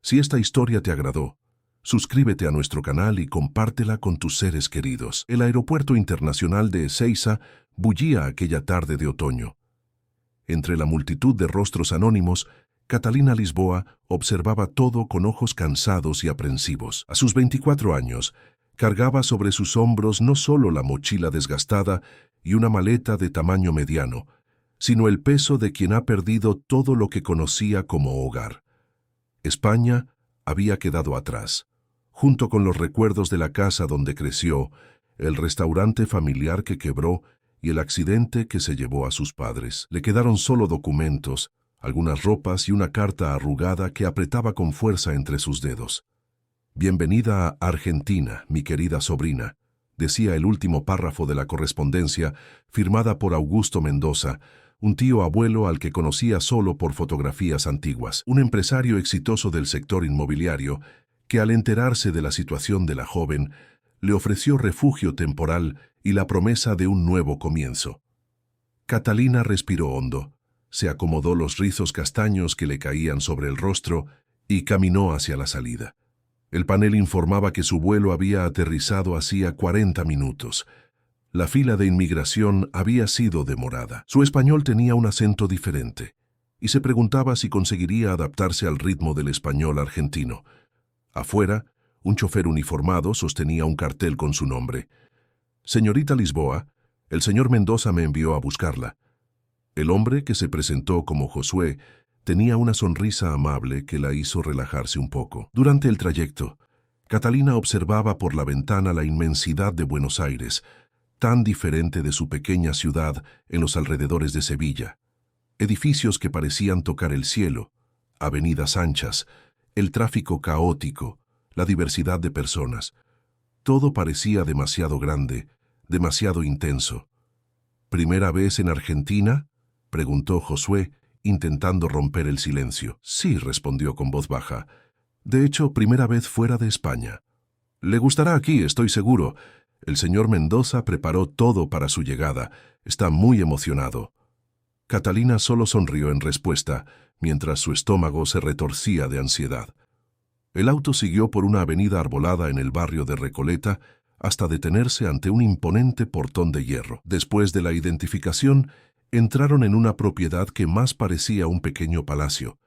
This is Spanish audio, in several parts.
Si esta historia te agradó, suscríbete a nuestro canal y compártela con tus seres queridos. El aeropuerto internacional de Ezeiza bullía aquella tarde de otoño. Entre la multitud de rostros anónimos, Catalina Lisboa observaba todo con ojos cansados y aprensivos. A sus 24 años, cargaba sobre sus hombros no solo la mochila desgastada y una maleta de tamaño mediano, sino el peso de quien ha perdido todo lo que conocía como hogar. España había quedado atrás, junto con los recuerdos de la casa donde creció, el restaurante familiar que quebró y el accidente que se llevó a sus padres. Le quedaron solo documentos, algunas ropas y una carta arrugada que apretaba con fuerza entre sus dedos. «Bienvenida a Argentina, mi querida sobrina», decía el último párrafo de la correspondencia, firmada por Augusto Mendoza, un tío abuelo al que conocía solo por fotografías antiguas, un empresario exitoso del sector inmobiliario que, al enterarse de la situación de la joven, le ofreció refugio temporal y la promesa de un nuevo comienzo. Catalina respiró hondo, se acomodó los rizos castaños que le caían sobre el rostro y caminó hacia la salida. El panel informaba que su vuelo había aterrizado hacía 40 minutos. La fila de inmigración había sido demorada. Su español tenía un acento diferente, y se preguntaba si conseguiría adaptarse al ritmo del español argentino. Afuera, un chofer uniformado sostenía un cartel con su nombre. «Señorita Lisboa, el señor Mendoza me envió a buscarla». El hombre, que se presentó como Josué, tenía una sonrisa amable que la hizo relajarse un poco. Durante el trayecto, Catalina observaba por la ventana la inmensidad de Buenos Aires, tan diferente de su pequeña ciudad en los alrededores de Sevilla. Edificios que parecían tocar el cielo, avenidas anchas, el tráfico caótico, la diversidad de personas. Todo parecía demasiado grande, demasiado intenso. «¿Primera vez en Argentina?», preguntó Josué, intentando romper el silencio. «Sí», respondió con voz baja. «De hecho, primera vez fuera de España». «Le gustará aquí, estoy seguro. El señor Mendoza preparó todo para su llegada. Está muy emocionado». Catalina solo sonrió en respuesta, mientras su estómago se retorcía de ansiedad. El auto siguió por una avenida arbolada en el barrio de Recoleta hasta detenerse ante un imponente portón de hierro. Después de la identificación, entraron en una propiedad que más parecía un pequeño palacio.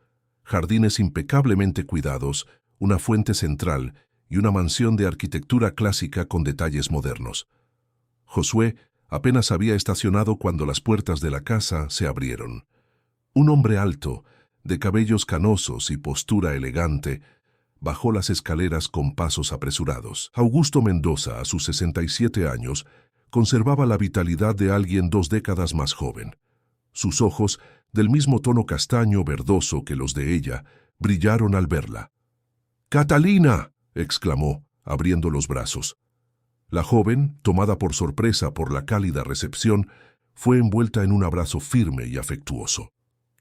Jardines impecablemente cuidados, una fuente central y una mansión de arquitectura clásica con detalles modernos. Josué apenas había estacionado cuando las puertas de la casa se abrieron. Un hombre alto, de cabellos canosos y postura elegante, bajó las escaleras con pasos apresurados. Augusto Mendoza, a sus 67 años, conservaba la vitalidad de alguien 2 décadas más joven. Sus ojos, del mismo tono castaño verdoso que los de ella, brillaron al verla. «¡Catalina!», exclamó, abriendo los brazos. La joven, tomada por sorpresa por la cálida recepción, fue envuelta en un abrazo firme y afectuoso.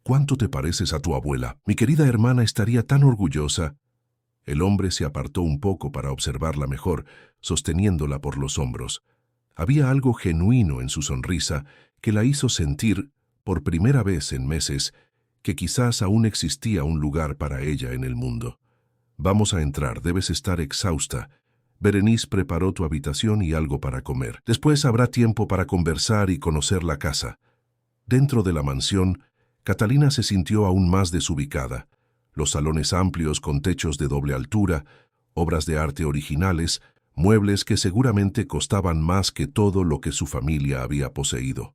«¿Cuánto te pareces a tu abuela? Mi querida hermana estaría tan orgullosa». El hombre se apartó un poco para observarla mejor, sosteniéndola por los hombros. Había algo genuino en su sonrisa que la hizo sentir, por primera vez en meses, que quizás aún existía un lugar para ella en el mundo. «Vamos a entrar, debes estar exhausta. Berenice preparó tu habitación y algo para comer. Después habrá tiempo para conversar y conocer la casa». Dentro de la mansión, Catalina se sintió aún más desubicada. Los salones amplios con techos de doble altura, obras de arte originales, muebles que seguramente costaban más que todo lo que su familia había poseído.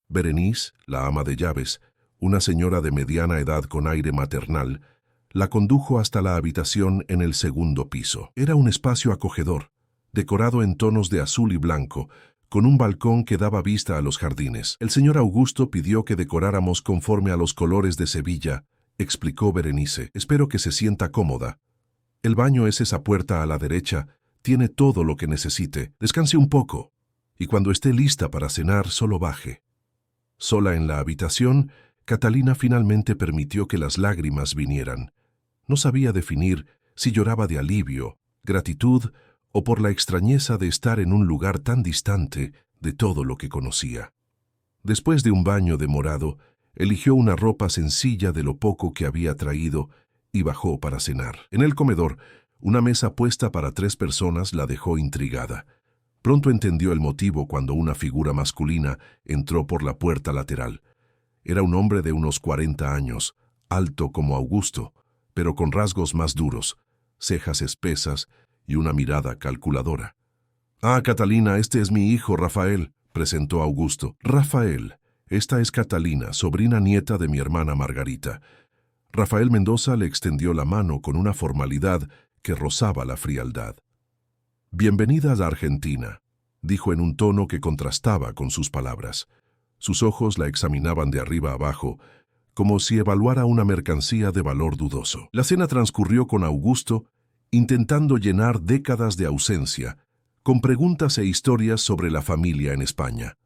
Berenice, la ama de llaves, una señora de mediana edad con aire maternal, la condujo hasta la habitación en el segundo piso. Era un espacio acogedor, decorado en tonos de azul y blanco, con un balcón que daba vista a los jardines. «El señor Augusto pidió que decoráramos conforme a los colores de Sevilla», explicó Berenice. «Espero que se sienta cómoda. El baño es esa puerta a la derecha, tiene todo lo que necesite. Descanse un poco, y cuando esté lista para cenar, solo baje». Sola en la habitación, Catalina finalmente permitió que las lágrimas vinieran. No sabía definir si lloraba de alivio, gratitud o por la extrañeza de estar en un lugar tan distante de todo lo que conocía. Después de un baño demorado, eligió una ropa sencilla de lo poco que había traído y bajó para cenar. En el comedor, una mesa puesta para 3 personas la dejó intrigada. Pronto entendió el motivo cuando una figura masculina entró por la puerta lateral. Era un hombre de unos 40 años, alto como Augusto, pero con rasgos más duros, cejas espesas y una mirada calculadora. «Ah, Catalina, este es mi hijo, Rafael», presentó Augusto. «Rafael, esta es Catalina, sobrina nieta de mi hermana Margarita». Rafael Mendoza le extendió la mano con una formalidad que rozaba la frialdad. «Bienvenida a Argentina», dijo en un tono que contrastaba con sus palabras. Sus ojos la examinaban de arriba a abajo, como si evaluara una mercancía de valor dudoso. La cena transcurrió con Augusto, intentando llenar décadas de ausencia, con preguntas e historias sobre la familia en España.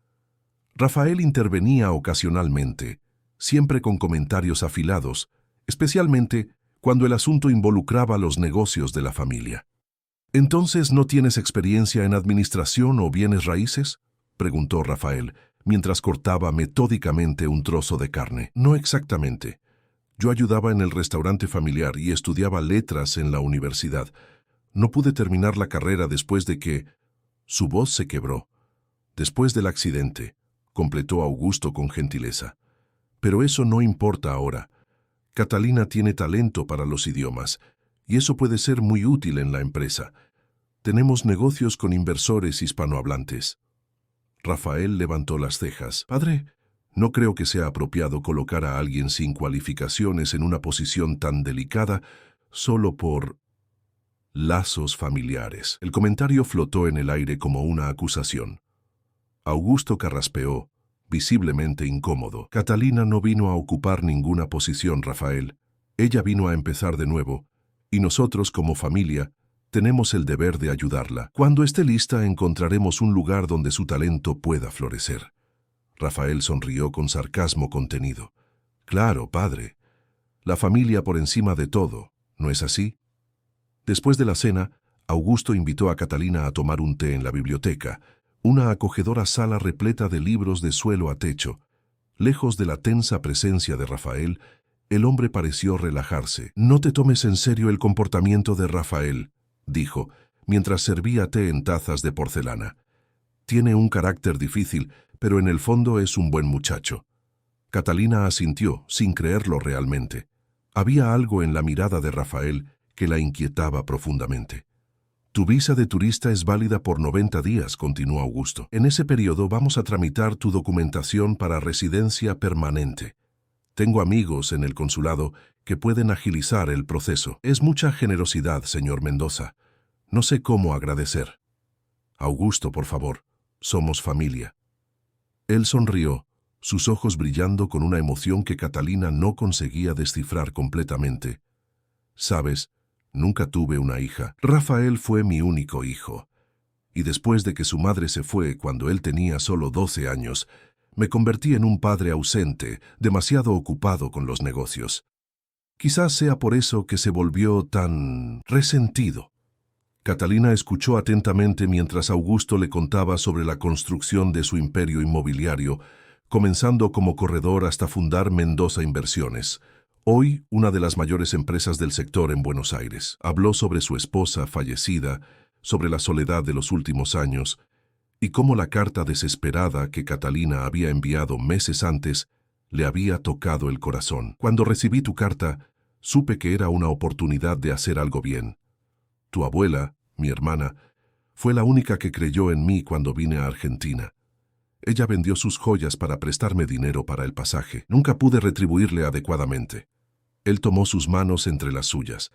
Rafael intervenía ocasionalmente, siempre con comentarios afilados, especialmente cuando el asunto involucraba los negocios de la familia. «¿Entonces no tienes experiencia en administración o bienes raíces?», preguntó Rafael, mientras cortaba metódicamente un trozo de carne. «No exactamente. Yo ayudaba en el restaurante familiar y estudiaba letras en la universidad. No pude terminar la carrera después de que...» Su voz se quebró. «Después del accidente», completó Augusto con gentileza. «Pero eso no importa ahora. Catalina tiene talento para los idiomas, y eso puede ser muy útil en la empresa. Tenemos negocios con inversores hispanohablantes». Rafael levantó las cejas. «Padre, no creo que sea apropiado colocar a alguien sin cualificaciones en una posición tan delicada solo por lazos familiares». El comentario flotó en el aire como una acusación. Augusto carraspeó, visiblemente incómodo. «Catalina no vino a ocupar ninguna posición, Rafael. Ella vino a empezar de nuevo, y nosotros como familia tenemos el deber de ayudarla. Cuando esté lista encontraremos un lugar donde su talento pueda florecer». Rafael sonrió con sarcasmo contenido. «Claro, padre. La familia por encima de todo, ¿no es así?». Después de la cena, Augusto invitó a Catalina a tomar un té en la biblioteca, una acogedora sala repleta de libros de suelo a techo. Lejos de la tensa presencia de Rafael, el hombre pareció relajarse. «No te tomes en serio el comportamiento de Rafael», dijo, mientras servía té en tazas de porcelana. «Tiene un carácter difícil, pero en el fondo es un buen muchacho». Catalina asintió, sin creerlo realmente. Había algo en la mirada de Rafael que la inquietaba profundamente. «Tu visa de turista es válida por 90 días», continuó Augusto. «En ese periodo vamos a tramitar tu documentación para residencia permanente. Tengo amigos en el consulado que pueden agilizar el proceso». «Es mucha generosidad, señor Mendoza. No sé cómo agradecer». «Augusto, por favor, somos familia». Él sonrió, sus ojos brillando con una emoción que Catalina no conseguía descifrar completamente. «Sabes, nunca tuve una hija. Rafael fue mi único hijo. Y después de que su madre se fue cuando él tenía solo 12 años, me convertí en un padre ausente, demasiado ocupado con los negocios. Quizás sea por eso que se volvió tan resentido». Catalina escuchó atentamente mientras Augusto le contaba sobre la construcción de su imperio inmobiliario, comenzando como corredor hasta fundar Mendoza Inversiones, hoy una de las mayores empresas del sector en Buenos Aires. Habló sobre su esposa fallecida, sobre la soledad de los últimos años, y cómo la carta desesperada que Catalina había enviado meses antes le había tocado el corazón. «Cuando recibí tu carta, supe que era una oportunidad de hacer algo bien. Tu abuela, mi hermana, fue la única que creyó en mí cuando vine a Argentina. Ella vendió sus joyas para prestarme dinero para el pasaje. Nunca pude retribuirle adecuadamente». Él tomó sus manos entre las suyas.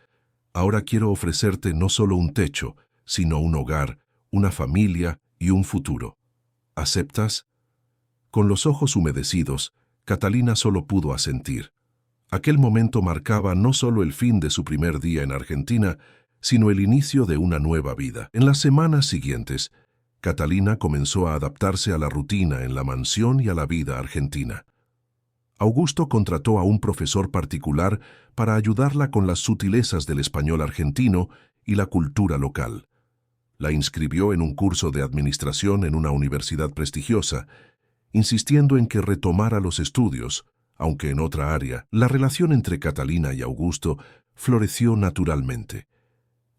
«Ahora quiero ofrecerte no solo un techo, sino un hogar, una familia y un futuro. ¿Aceptas?». Con los ojos humedecidos, Catalina solo pudo asentir. Aquel momento marcaba no solo el fin de su primer día en Argentina, sino el inicio de una nueva vida. En las semanas siguientes, Catalina comenzó a adaptarse a la rutina en la mansión y a la vida argentina. Augusto contrató a un profesor particular para ayudarla con las sutilezas del español argentino y la cultura local. La inscribió en un curso de administración en una universidad prestigiosa, insistiendo en que retomara los estudios, aunque en otra área. La relación entre Catalina y Augusto floreció naturalmente.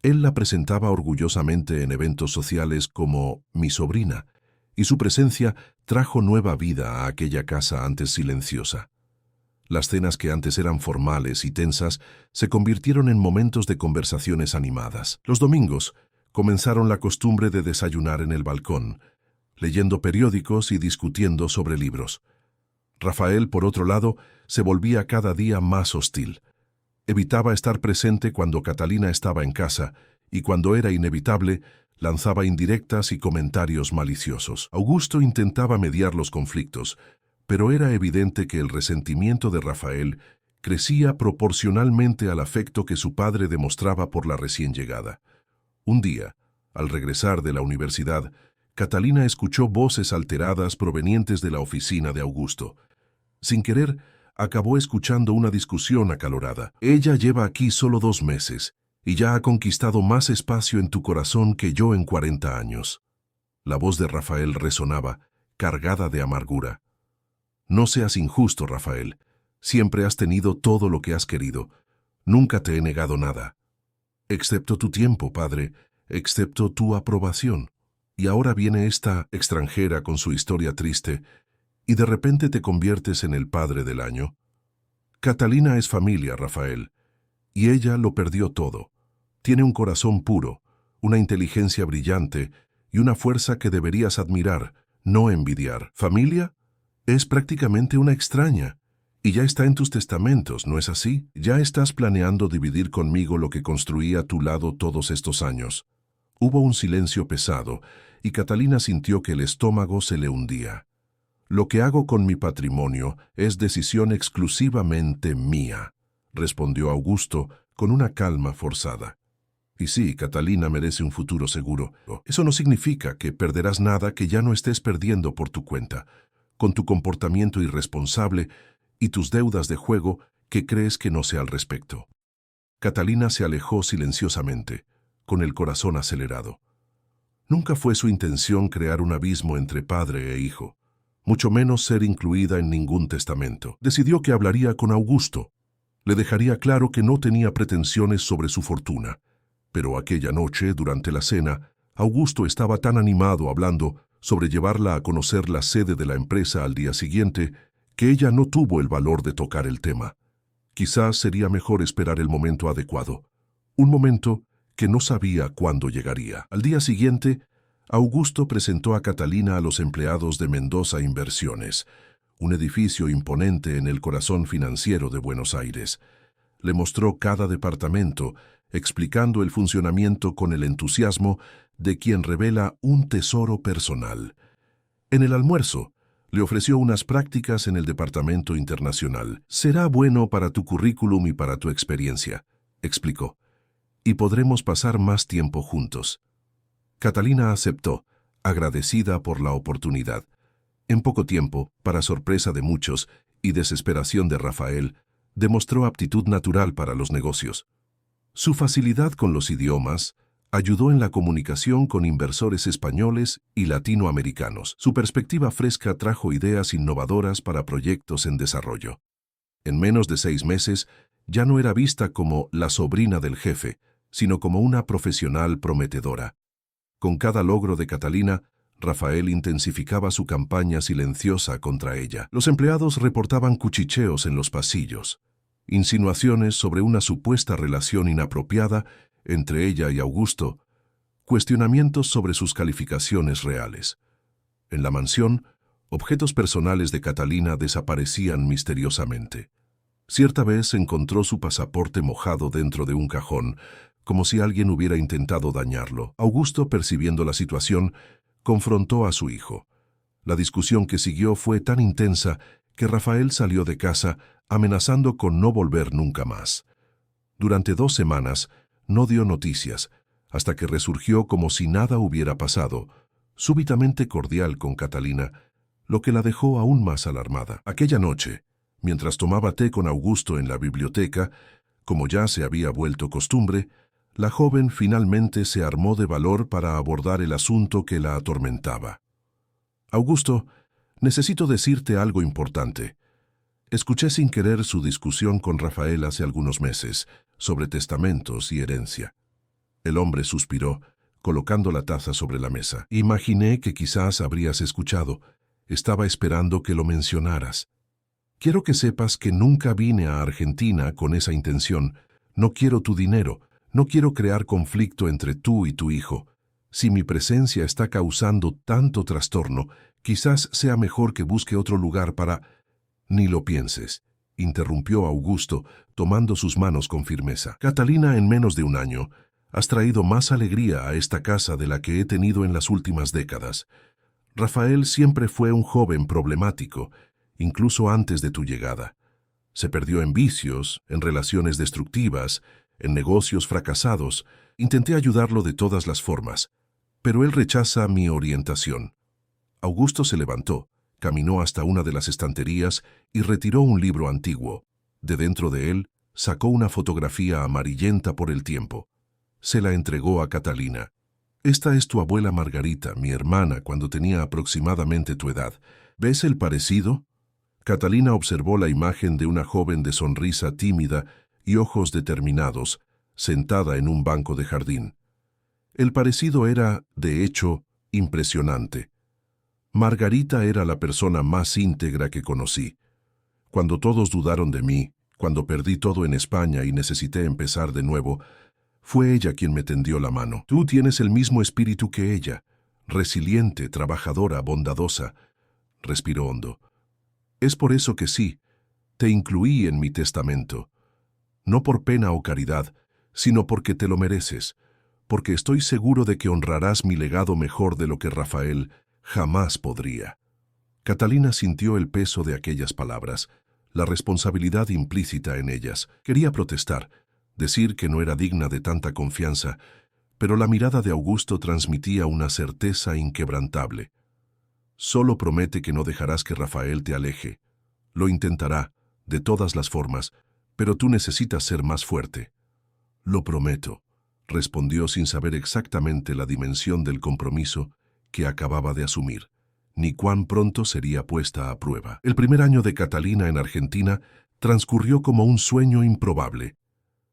Él la presentaba orgullosamente en eventos sociales como mi sobrina, y su presencia trajo nueva vida a aquella casa antes silenciosa. Las cenas que antes eran formales y tensas se convirtieron en momentos de conversaciones animadas. Los domingos comenzaron la costumbre de desayunar en el balcón, leyendo periódicos y discutiendo sobre libros. Rafael, por otro lado, se volvía cada día más hostil. Evitaba estar presente cuando Catalina estaba en casa y cuando era inevitable, lanzaba indirectas y comentarios maliciosos. Augusto intentaba mediar los conflictos, pero era evidente que el resentimiento de Rafael crecía proporcionalmente al afecto que su padre demostraba por la recién llegada. Un día, al regresar de la universidad, Catalina escuchó voces alteradas provenientes de la oficina de Augusto. Sin querer, acabó escuchando una discusión acalorada. Ella lleva aquí solo 2 meses y ya ha conquistado más espacio en tu corazón que yo en 40 años. La voz de Rafael resonaba, cargada de amargura. No seas injusto, Rafael. Siempre has tenido todo lo que has querido. Nunca te he negado nada. Excepto tu tiempo, padre, excepto tu aprobación. Y ahora viene esta extranjera con su historia triste, y de repente te conviertes en el padre del año. Catalina es familia, Rafael, y ella lo perdió todo. Tiene un corazón puro, una inteligencia brillante y una fuerza que deberías admirar, no envidiar. ¿Familia? Es prácticamente una extraña, y ya está en tus testamentos, ¿no es así? Ya estás planeando dividir conmigo lo que construí a tu lado todos estos años. Hubo un silencio pesado, y Catalina sintió que el estómago se le hundía. Lo que hago con mi patrimonio es decisión exclusivamente mía, respondió Augusto con una calma forzada. Y sí, Catalina merece un futuro seguro. Eso no significa que perderás nada que ya no estés perdiendo por tu cuenta, con tu comportamiento irresponsable y tus deudas de juego que crees que no sé al respecto. Catalina se alejó silenciosamente, con el corazón acelerado. Nunca fue su intención crear un abismo entre padre e hijo, mucho menos ser incluida en ningún testamento. Decidió que hablaría con Augusto. Le dejaría claro que no tenía pretensiones sobre su fortuna. Pero aquella noche, durante la cena, Augusto estaba tan animado hablando sobre llevarla a conocer la sede de la empresa al día siguiente, que ella no tuvo el valor de tocar el tema. Quizás sería mejor esperar el momento adecuado, un momento que no sabía cuándo llegaría. Al día siguiente, Augusto presentó a Catalina a los empleados de Mendoza Inversiones, un edificio imponente en el corazón financiero de Buenos Aires. Le mostró cada departamento, explicando el funcionamiento con el entusiasmo de quien revela un tesoro personal. En el almuerzo, le ofreció unas prácticas en el departamento internacional. Será bueno para tu currículum y para tu experiencia, explicó, y podremos pasar más tiempo juntos. Catalina aceptó, agradecida por la oportunidad. En poco tiempo, para sorpresa de muchos y desesperación de Rafael, demostró aptitud natural para los negocios. Su facilidad con los idiomas ayudó en la comunicación con inversores españoles y latinoamericanos. Su perspectiva fresca trajo ideas innovadoras para proyectos en desarrollo. En menos de 6 meses, ya no era vista como la sobrina del jefe, sino como una profesional prometedora. Con cada logro de Catalina, Rafael intensificaba su campaña silenciosa contra ella. Los empleados reportaban cuchicheos en los pasillos, insinuaciones sobre una supuesta relación inapropiada entre ella y Augusto, cuestionamientos sobre sus calificaciones reales. En la mansión, objetos personales de Catalina desaparecían misteriosamente. Cierta vez encontró su pasaporte mojado dentro de un cajón, como si alguien hubiera intentado dañarlo. Augusto, percibiendo la situación, confrontó a su hijo. La discusión que siguió fue tan intensa que Rafael salió de casa amenazando con no volver nunca más. Durante 2 semanas no dio noticias, hasta que resurgió como si nada hubiera pasado, súbitamente cordial con Catalina, lo que la dejó aún más alarmada. Aquella noche, mientras tomaba té con Augusto en la biblioteca, como ya se había vuelto costumbre, la joven finalmente se armó de valor para abordar el asunto que la atormentaba. «Augusto, necesito decirte algo importante. Escuché sin querer su discusión con Rafael hace algunos meses sobre testamentos y herencia. El hombre suspiró, colocando la taza sobre la mesa. Imaginé que quizás habrías escuchado. Estaba esperando que lo mencionaras. Quiero que sepas que nunca vine a Argentina con esa intención. No quiero tu dinero. No quiero crear conflicto entre tú y tu hijo. Si mi presencia está causando tanto trastorno, quizás sea mejor que busque otro lugar para... Ni lo pienses, interrumpió Augusto, tomando sus manos con firmeza. Catalina, en menos de un año, has traído más alegría a esta casa de la que he tenido en las últimas décadas. Rafael siempre fue un joven problemático, incluso antes de tu llegada. Se perdió en vicios, en relaciones destructivas, en negocios fracasados. Intenté ayudarlo de todas las formas, pero él rechaza mi orientación. Augusto se levantó, caminó hasta una de las estanterías y retiró un libro antiguo. De dentro de él, sacó una fotografía amarillenta por el tiempo. Se la entregó a Catalina. Esta es tu abuela Margarita, mi hermana, cuando tenía aproximadamente tu edad. ¿Ves el parecido? Catalina observó la imagen de una joven de sonrisa tímida y ojos determinados, sentada en un banco de jardín. El parecido era, de hecho, impresionante. Margarita era la persona más íntegra que conocí. Cuando todos dudaron de mí, cuando perdí todo en España y necesité empezar de nuevo, fue ella quien me tendió la mano. Tú tienes el mismo espíritu que ella, resiliente, trabajadora, bondadosa. Respiró hondo. Es por eso que sí, te incluí en mi testamento. No por pena o caridad, sino porque te lo mereces, porque estoy seguro de que honrarás mi legado mejor de lo que Rafael jamás podría. Catalina sintió el peso de aquellas palabras, la responsabilidad implícita en ellas. Quería protestar, decir que no era digna de tanta confianza, pero la mirada de Augusto transmitía una certeza inquebrantable. Solo promete que no dejarás que Rafael te aleje. Lo intentará, de todas las formas, pero tú necesitas ser más fuerte. Lo prometo, respondió sin saber exactamente la dimensión del compromiso que acababa de asumir, ni cuán pronto sería puesta a prueba. El primer año de Catalina en Argentina transcurrió como un sueño improbable.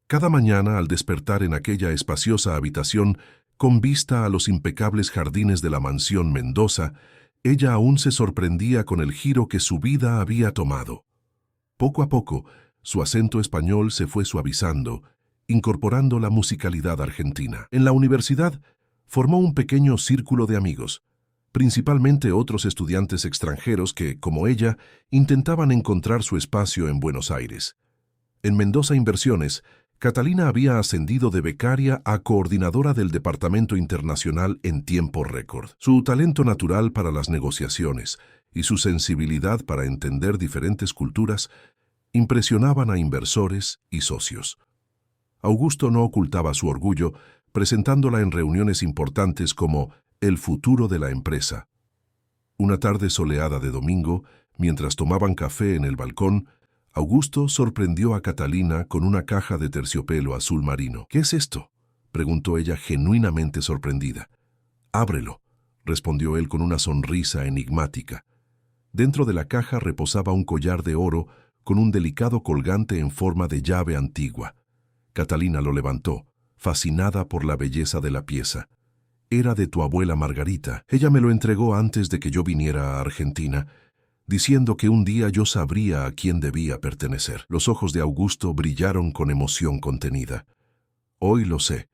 Cada mañana, al despertar en aquella espaciosa habitación, con vista a los impecables jardines de la mansión Mendoza, ella aún se sorprendía con el giro que su vida había tomado. Poco a poco, su acento español se fue suavizando, incorporando la musicalidad argentina. En la universidad, formó un pequeño círculo de amigos, principalmente otros estudiantes extranjeros que, como ella, intentaban encontrar su espacio en Buenos Aires. En Mendoza Inversiones, Catalina había ascendido de becaria a coordinadora del departamento internacional en tiempo récord. Su talento natural para las negociaciones y su sensibilidad para entender diferentes culturas impresionaban a inversores y socios. Augusto no ocultaba su orgullo, presentándola en reuniones importantes como el futuro de la empresa. Una tarde soleada de domingo, mientras tomaban café en el balcón, Augusto sorprendió a Catalina con una caja de terciopelo azul marino. «¿Qué es esto?», preguntó ella genuinamente sorprendida. «Ábrelo», respondió él con una sonrisa enigmática. Dentro de la caja reposaba un collar de oro con un delicado colgante en forma de llave antigua. Catalina lo levantó, fascinada por la belleza de la pieza. «Era de tu abuela Margarita. Ella me lo entregó antes de que yo viniera a Argentina, diciendo que un día yo sabría a quién debía pertenecer». Los ojos de Augusto brillaron con emoción contenida. «Hoy lo sé.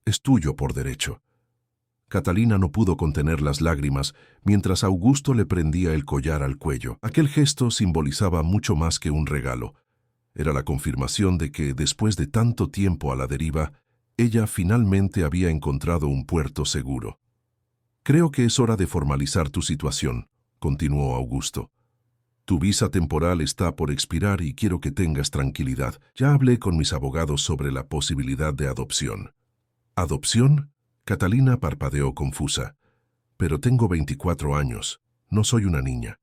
Es tuyo por derecho». Catalina no pudo contener las lágrimas mientras Augusto le prendía el collar al cuello. Aquel gesto simbolizaba mucho más que un regalo. Era la confirmación de que, después de tanto tiempo a la deriva, ella finalmente había encontrado un puerto seguro. «Creo que es hora de formalizar tu situación», continuó Augusto. «Tu visa temporal está por expirar y quiero que tengas tranquilidad. Ya hablé con mis abogados sobre la posibilidad de adopción». «¿Adopción?», Catalina parpadeó confusa. «Pero tengo 24 años. No soy una niña.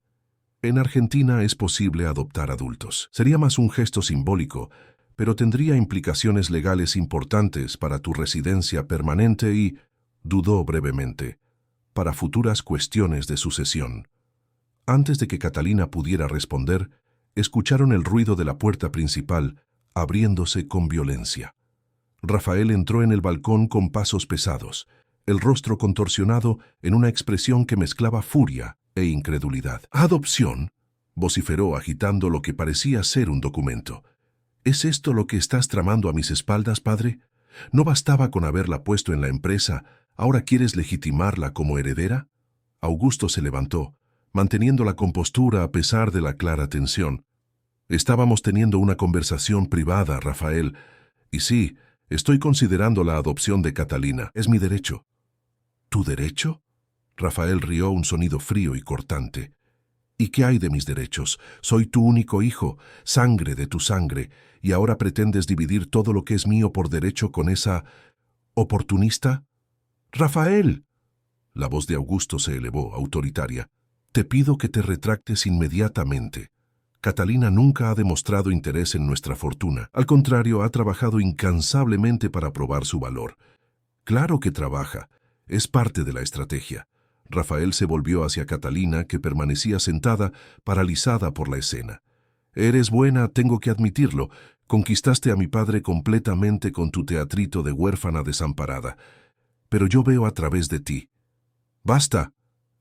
En Argentina es posible adoptar adultos. Sería más un gesto simbólico, pero tendría implicaciones legales importantes para tu residencia permanente y», dudó brevemente, «para futuras cuestiones de sucesión». Antes de que Catalina pudiera responder, escucharon el ruido de la puerta principal, abriéndose con violencia. Rafael entró en el balcón con pasos pesados, el rostro contorsionado en una expresión que mezclaba furia e incredulidad. «¿Adopción?», vociferó agitando lo que parecía ser un documento. «¿Es esto lo que estás tramando a mis espaldas, padre? ¿No bastaba con haberla puesto en la empresa, ahora quieres legitimarla como heredera?» Augusto se levantó, manteniendo la compostura a pesar de la clara tensión. «Estábamos teniendo una conversación privada, Rafael, y sí, estoy considerando la adopción de Catalina. Es mi derecho». «¿Tu derecho?». Rafael rió un sonido frío y cortante. «¿Y qué hay de mis derechos? Soy tu único hijo, sangre de tu sangre, y ahora pretendes dividir todo lo que es mío por derecho con esa oportunista». «¡Rafael!». La voz de Augusto se elevó, autoritaria. «Te pido que te retractes inmediatamente. Catalina nunca ha demostrado interés en nuestra fortuna. Al contrario, ha trabajado incansablemente para probar su valor». «Claro que trabaja. Es parte de la estrategia». Rafael se volvió hacia Catalina, que permanecía sentada, paralizada por la escena. «Eres buena, tengo que admitirlo. Conquistaste a mi padre completamente con tu teatrito de huérfana desamparada. Pero yo veo a través de ti». «¡Basta!».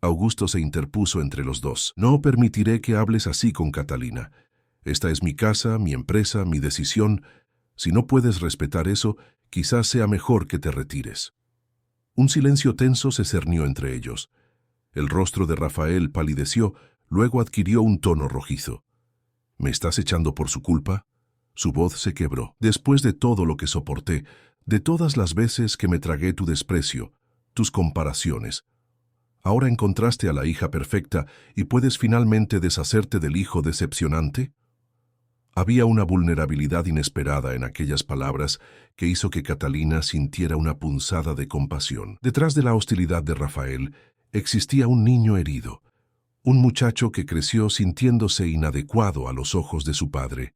Augusto se interpuso entre los dos. «No permitiré que hables así con Catalina. Esta es mi casa, mi empresa, mi decisión. Si no puedes respetar eso, quizás sea mejor que te retires». Un silencio tenso se cernió entre ellos. El rostro de Rafael palideció, luego adquirió un tono rojizo. «¿Me estás echando por su culpa?». Su voz se quebró. «Después de todo lo que soporté, de todas las veces que me tragué tu desprecio, tus comparaciones, ¿ahora encontraste a la hija perfecta y puedes finalmente deshacerte del hijo decepcionante?». Había una vulnerabilidad inesperada en aquellas palabras que hizo que Catalina sintiera una punzada de compasión. Detrás de la hostilidad de Rafael existía un niño herido, un muchacho que creció sintiéndose inadecuado a los ojos de su padre.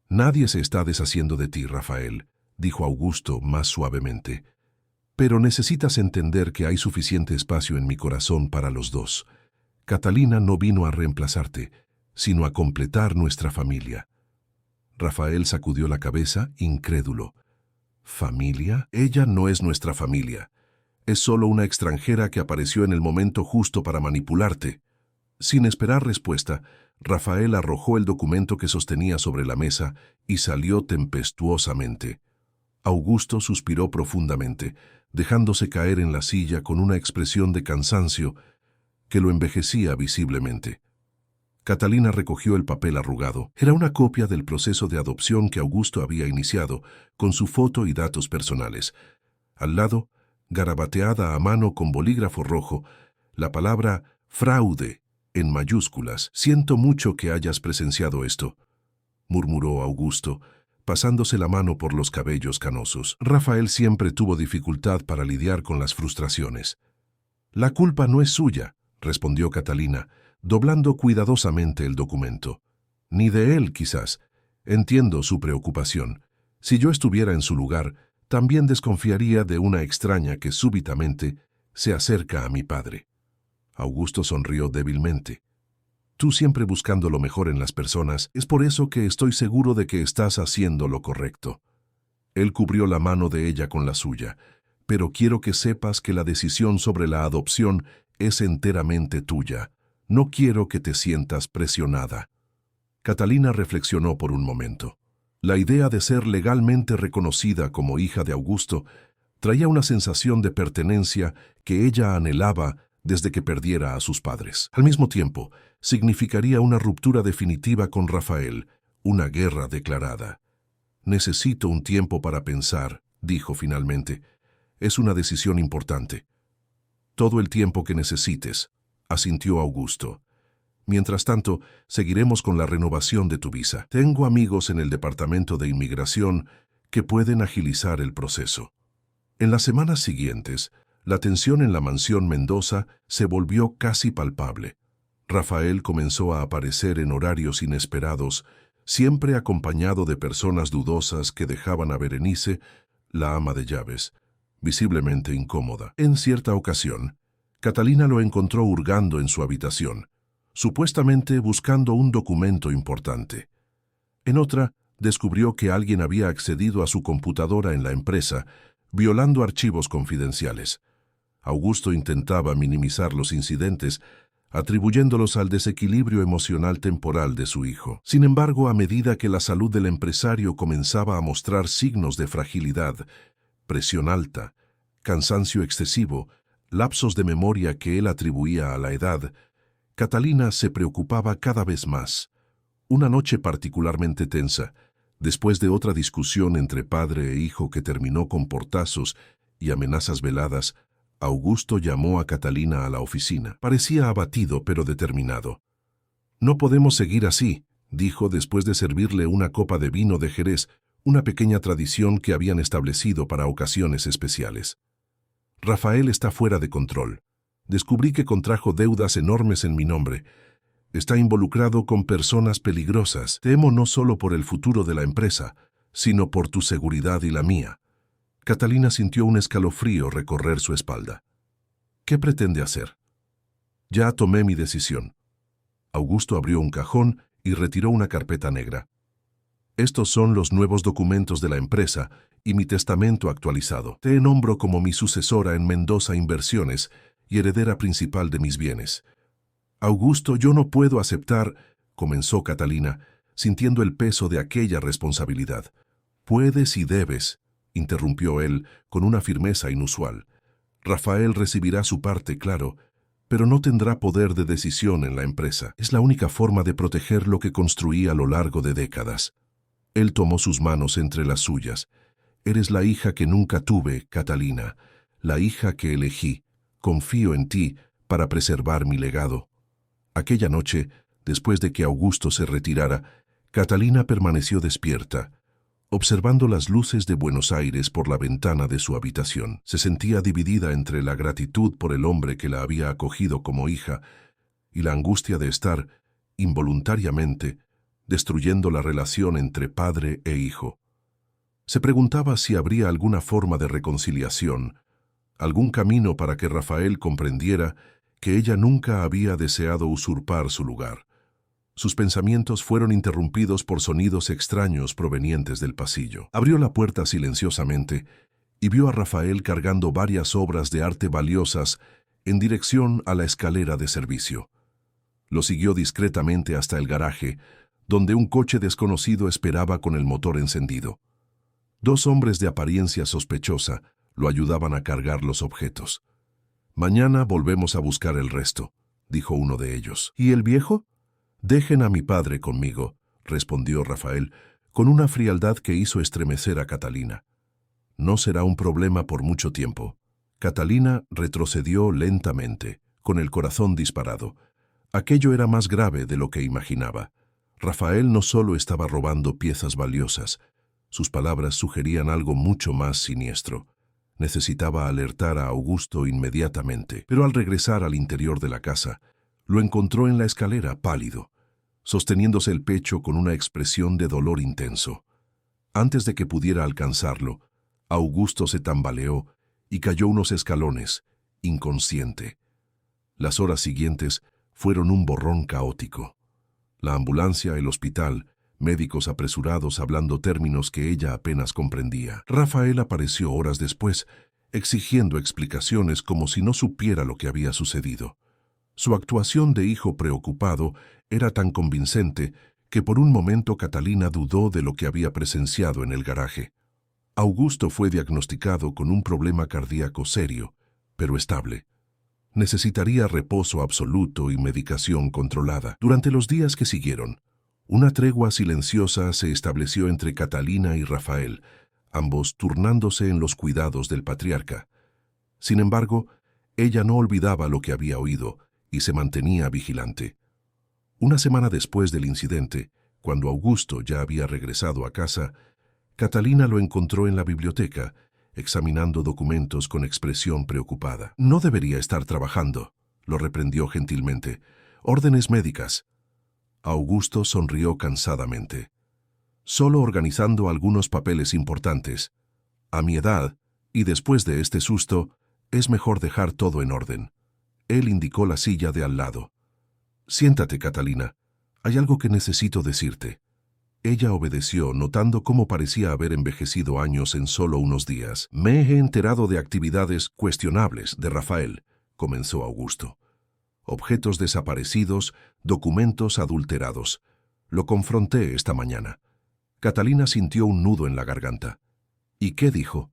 «Nadie se está deshaciendo de ti, Rafael», dijo Augusto más suavemente. «Pero necesitas entender que hay suficiente espacio en mi corazón para los dos. Catalina no vino a reemplazarte, sino a completar nuestra familia». Rafael sacudió la cabeza, incrédulo. «¿Familia? Ella no es nuestra familia. Es solo una extranjera que apareció en el momento justo para manipularte». Sin esperar respuesta, Rafael arrojó el documento que sostenía sobre la mesa y salió tempestuosamente. Augusto suspiró profundamente, dejándose caer en la silla con una expresión de cansancio que lo envejecía visiblemente. Catalina recogió el papel arrugado. Era una copia del proceso de adopción que Augusto había iniciado, con su foto y datos personales. Al lado, garabateada a mano con bolígrafo rojo, la palabra «fraude» en mayúsculas. «Siento mucho que hayas presenciado esto», murmuró Augusto, pasándose la mano por los cabellos canosos. Rafael siempre tuvo dificultad para lidiar con las frustraciones. «La culpa no es suya», respondió Catalina, doblando cuidadosamente el documento. «Ni de él, quizás. Entiendo su preocupación. Si yo estuviera en su lugar, también desconfiaría de una extraña que súbitamente se acerca a mi padre». Augusto sonrió débilmente. «Tú siempre buscando lo mejor en las personas, es por eso que estoy seguro de que estás haciendo lo correcto». Él cubrió la mano de ella con la suya. «Pero quiero que sepas que la decisión sobre la adopción es enteramente tuya. No quiero que te sientas presionada». Catalina reflexionó por un momento. La idea de ser legalmente reconocida como hija de Augusto traía una sensación de pertenencia que ella anhelaba desde que perdiera a sus padres. Al mismo tiempo, significaría una ruptura definitiva con Rafael, una guerra declarada. «Necesito un tiempo para pensar», dijo finalmente. «Es una decisión importante». «Todo el tiempo que necesites», asintió Augusto. «Mientras tanto, seguiremos con la renovación de tu visa. Tengo amigos en el Departamento de Inmigración que pueden agilizar el proceso». En las semanas siguientes, la tensión en la mansión Mendoza se volvió casi palpable. Rafael comenzó a aparecer en horarios inesperados, siempre acompañado de personas dudosas que dejaban a Berenice, la ama de llaves, visiblemente incómoda. En cierta ocasión, Catalina lo encontró hurgando en su habitación. supuestamente buscando un documento importante. En otra, descubrió que alguien había accedido a su computadora en la empresa, violando archivos confidenciales. Augusto intentaba minimizar los incidentes, atribuyéndolos al desequilibrio emocional temporal de su hijo. Sin embargo, a medida que la salud del empresario comenzaba a mostrar signos de fragilidad, presión alta, cansancio excesivo, lapsos de memoria que él atribuía a la edad, Catalina se preocupaba cada vez más. Una noche particularmente tensa, después de otra discusión entre padre e hijo que terminó con portazos y amenazas veladas, Augusto llamó a Catalina a la oficina. Parecía abatido pero determinado. «No podemos seguir así», dijo después de servirle una copa de vino de Jerez, una pequeña tradición que habían establecido para ocasiones especiales. «Rafael está fuera de control. Descubrí que contrajo deudas enormes en mi nombre. Está involucrado con personas peligrosas. Temo no solo por el futuro de la empresa, sino por tu seguridad y la mía». Catalina sintió un escalofrío recorrer su espalda. «¿Qué pretende hacer?» «Ya tomé mi decisión». Augusto abrió un cajón y retiró una carpeta negra. «Estos son los nuevos documentos de la empresa y mi testamento actualizado. Te nombro como mi sucesora en Mendoza Inversiones y heredera principal de mis bienes». «Augusto, yo no puedo aceptar», comenzó Catalina, sintiendo el peso de aquella responsabilidad. «Puedes y debes», interrumpió él con una firmeza inusual. «Rafael recibirá su parte, claro, pero no tendrá poder de decisión en la empresa. Es la única forma de proteger lo que construí a lo largo de décadas». Él tomó sus manos entre las suyas. «Eres la hija que nunca tuve, Catalina, la hija que elegí. Confío en ti para preservar mi legado». Aquella noche, después de que Augusto se retirara, Catalina permaneció despierta, observando las luces de Buenos Aires por la ventana de su habitación. Se sentía dividida entre la gratitud por el hombre que la había acogido como hija y la angustia de estar, involuntariamente, destruyendo la relación entre padre e hijo. Se preguntaba si habría alguna forma de reconciliación, algún camino para que Rafael comprendiera que ella nunca había deseado usurpar su lugar. Sus pensamientos fueron interrumpidos por sonidos extraños provenientes del pasillo. Abrió la puerta silenciosamente y vio a Rafael cargando varias obras de arte valiosas en dirección a la escalera de servicio. Lo siguió discretamente hasta el garaje, donde un coche desconocido esperaba con el motor encendido. Dos hombres de apariencia sospechosa lo ayudaban a cargar los objetos. «Mañana volvemos a buscar el resto», dijo uno de ellos. «¿Y el viejo?» «Dejen a mi padre conmigo», respondió Rafael, con una frialdad que hizo estremecer a Catalina. «No será un problema por mucho tiempo». Catalina retrocedió lentamente, con el corazón disparado. Aquello era más grave de lo que imaginaba. Rafael no solo estaba robando piezas valiosas, sus palabras sugerían algo mucho más siniestro. Necesitaba alertar a Augusto inmediatamente, pero al regresar al interior de la casa, lo encontró en la escalera pálido, sosteniéndose el pecho con una expresión de dolor intenso. Antes de que pudiera alcanzarlo, Augusto se tambaleó y cayó unos escalones, inconsciente. Las horas siguientes fueron un borrón caótico. La ambulancia, el hospital, médicos apresurados hablando términos que ella apenas comprendía. Rafael apareció horas después, exigiendo explicaciones como si no supiera lo que había sucedido. Su actuación de hijo preocupado era tan convincente que por un momento Catalina dudó de lo que había presenciado en el garaje. Augusto fue diagnosticado con un problema cardíaco serio, pero estable. Necesitaría reposo absoluto y medicación controlada. Durante los días que siguieron, una tregua silenciosa se estableció entre Catalina y Rafael, ambos turnándose en los cuidados del patriarca. Sin embargo, ella no olvidaba lo que había oído y se mantenía vigilante. Una semana después del incidente, cuando Augusto ya había regresado a casa, Catalina lo encontró en la biblioteca, examinando documentos con expresión preocupada. «No debería estar trabajando», lo reprendió gentilmente. «Órdenes médicas». Augusto sonrió cansadamente. «Solo organizando algunos papeles importantes. A mi edad, y después de este susto, es mejor dejar todo en orden». Él indicó la silla de al lado. Siéntate, Catalina. Hay algo que necesito decirte. Ella obedeció, notando cómo parecía haber envejecido años en solo unos días. Me he enterado de actividades cuestionables de Rafael, comenzó Augusto. Objetos desaparecidos, documentos adulterados. Lo confronté esta mañana. Catalina sintió un nudo en la garganta. ¿Y qué dijo?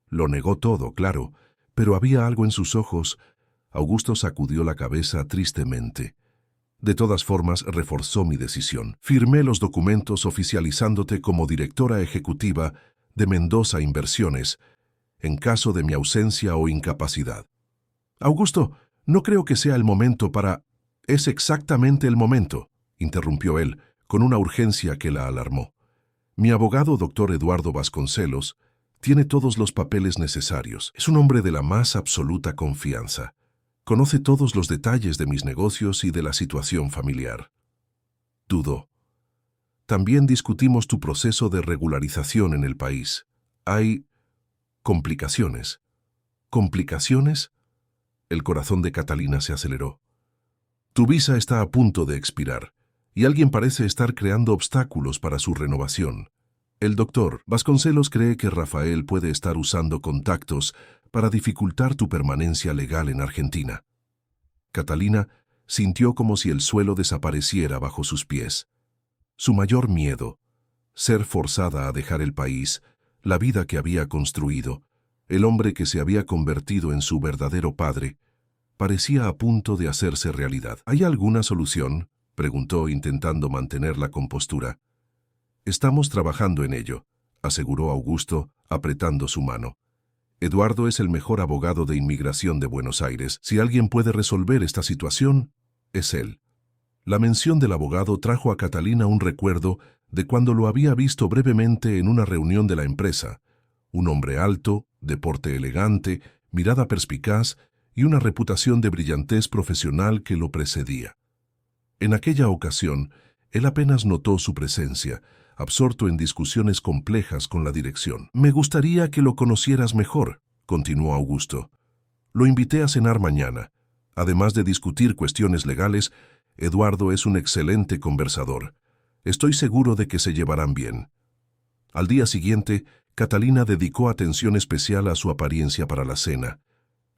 Lo negó todo, claro, pero había algo en sus ojos. Augusto sacudió la cabeza tristemente. De todas formas, reforzó mi decisión. Firmé los documentos oficializándote como directora ejecutiva de Mendoza Inversiones, en caso de mi ausencia o incapacidad. Augusto, no creo que sea el momento para... Es exactamente el momento, interrumpió él, con una urgencia que la alarmó. Mi abogado, doctor Eduardo Vasconcelos, tiene todos los papeles necesarios. Es un hombre de la más absoluta confianza. Conoce todos los detalles de mis negocios y de la situación familiar. Dudó. También discutimos tu proceso de regularización en el país. Hay complicaciones. ¿Complicaciones? El corazón de Catalina se aceleró. Tu visa está a punto de expirar, y alguien parece estar creando obstáculos para su renovación. El doctor Vasconcelos cree que Rafael puede estar usando contactos para dificultar tu permanencia legal en Argentina. Catalina sintió como si el suelo desapareciera bajo sus pies. Su mayor miedo, ser forzada a dejar el país, la vida que había construido, el hombre que se había convertido en su verdadero padre, parecía a punto de hacerse realidad. ¿Hay alguna solución?, preguntó intentando mantener la compostura. Estamos trabajando en ello, aseguró Augusto, apretando su mano. Eduardo es el mejor abogado de inmigración de Buenos Aires. Si alguien puede resolver esta situación, es él. La mención del abogado trajo a Catalina un recuerdo de cuando lo había visto brevemente en una reunión de la empresa. Un hombre alto, de porte elegante, mirada perspicaz y una reputación de brillantez profesional que lo precedía. En aquella ocasión, él apenas notó su presencia, absorto en discusiones complejas con la dirección. Me gustaría que lo conocieras mejor, continuó Augusto. Lo invité a cenar mañana. Además de discutir cuestiones legales, Eduardo es un excelente conversador. Estoy seguro de que se llevarán bien. Al día siguiente, Catalina dedicó atención especial a su apariencia para la cena.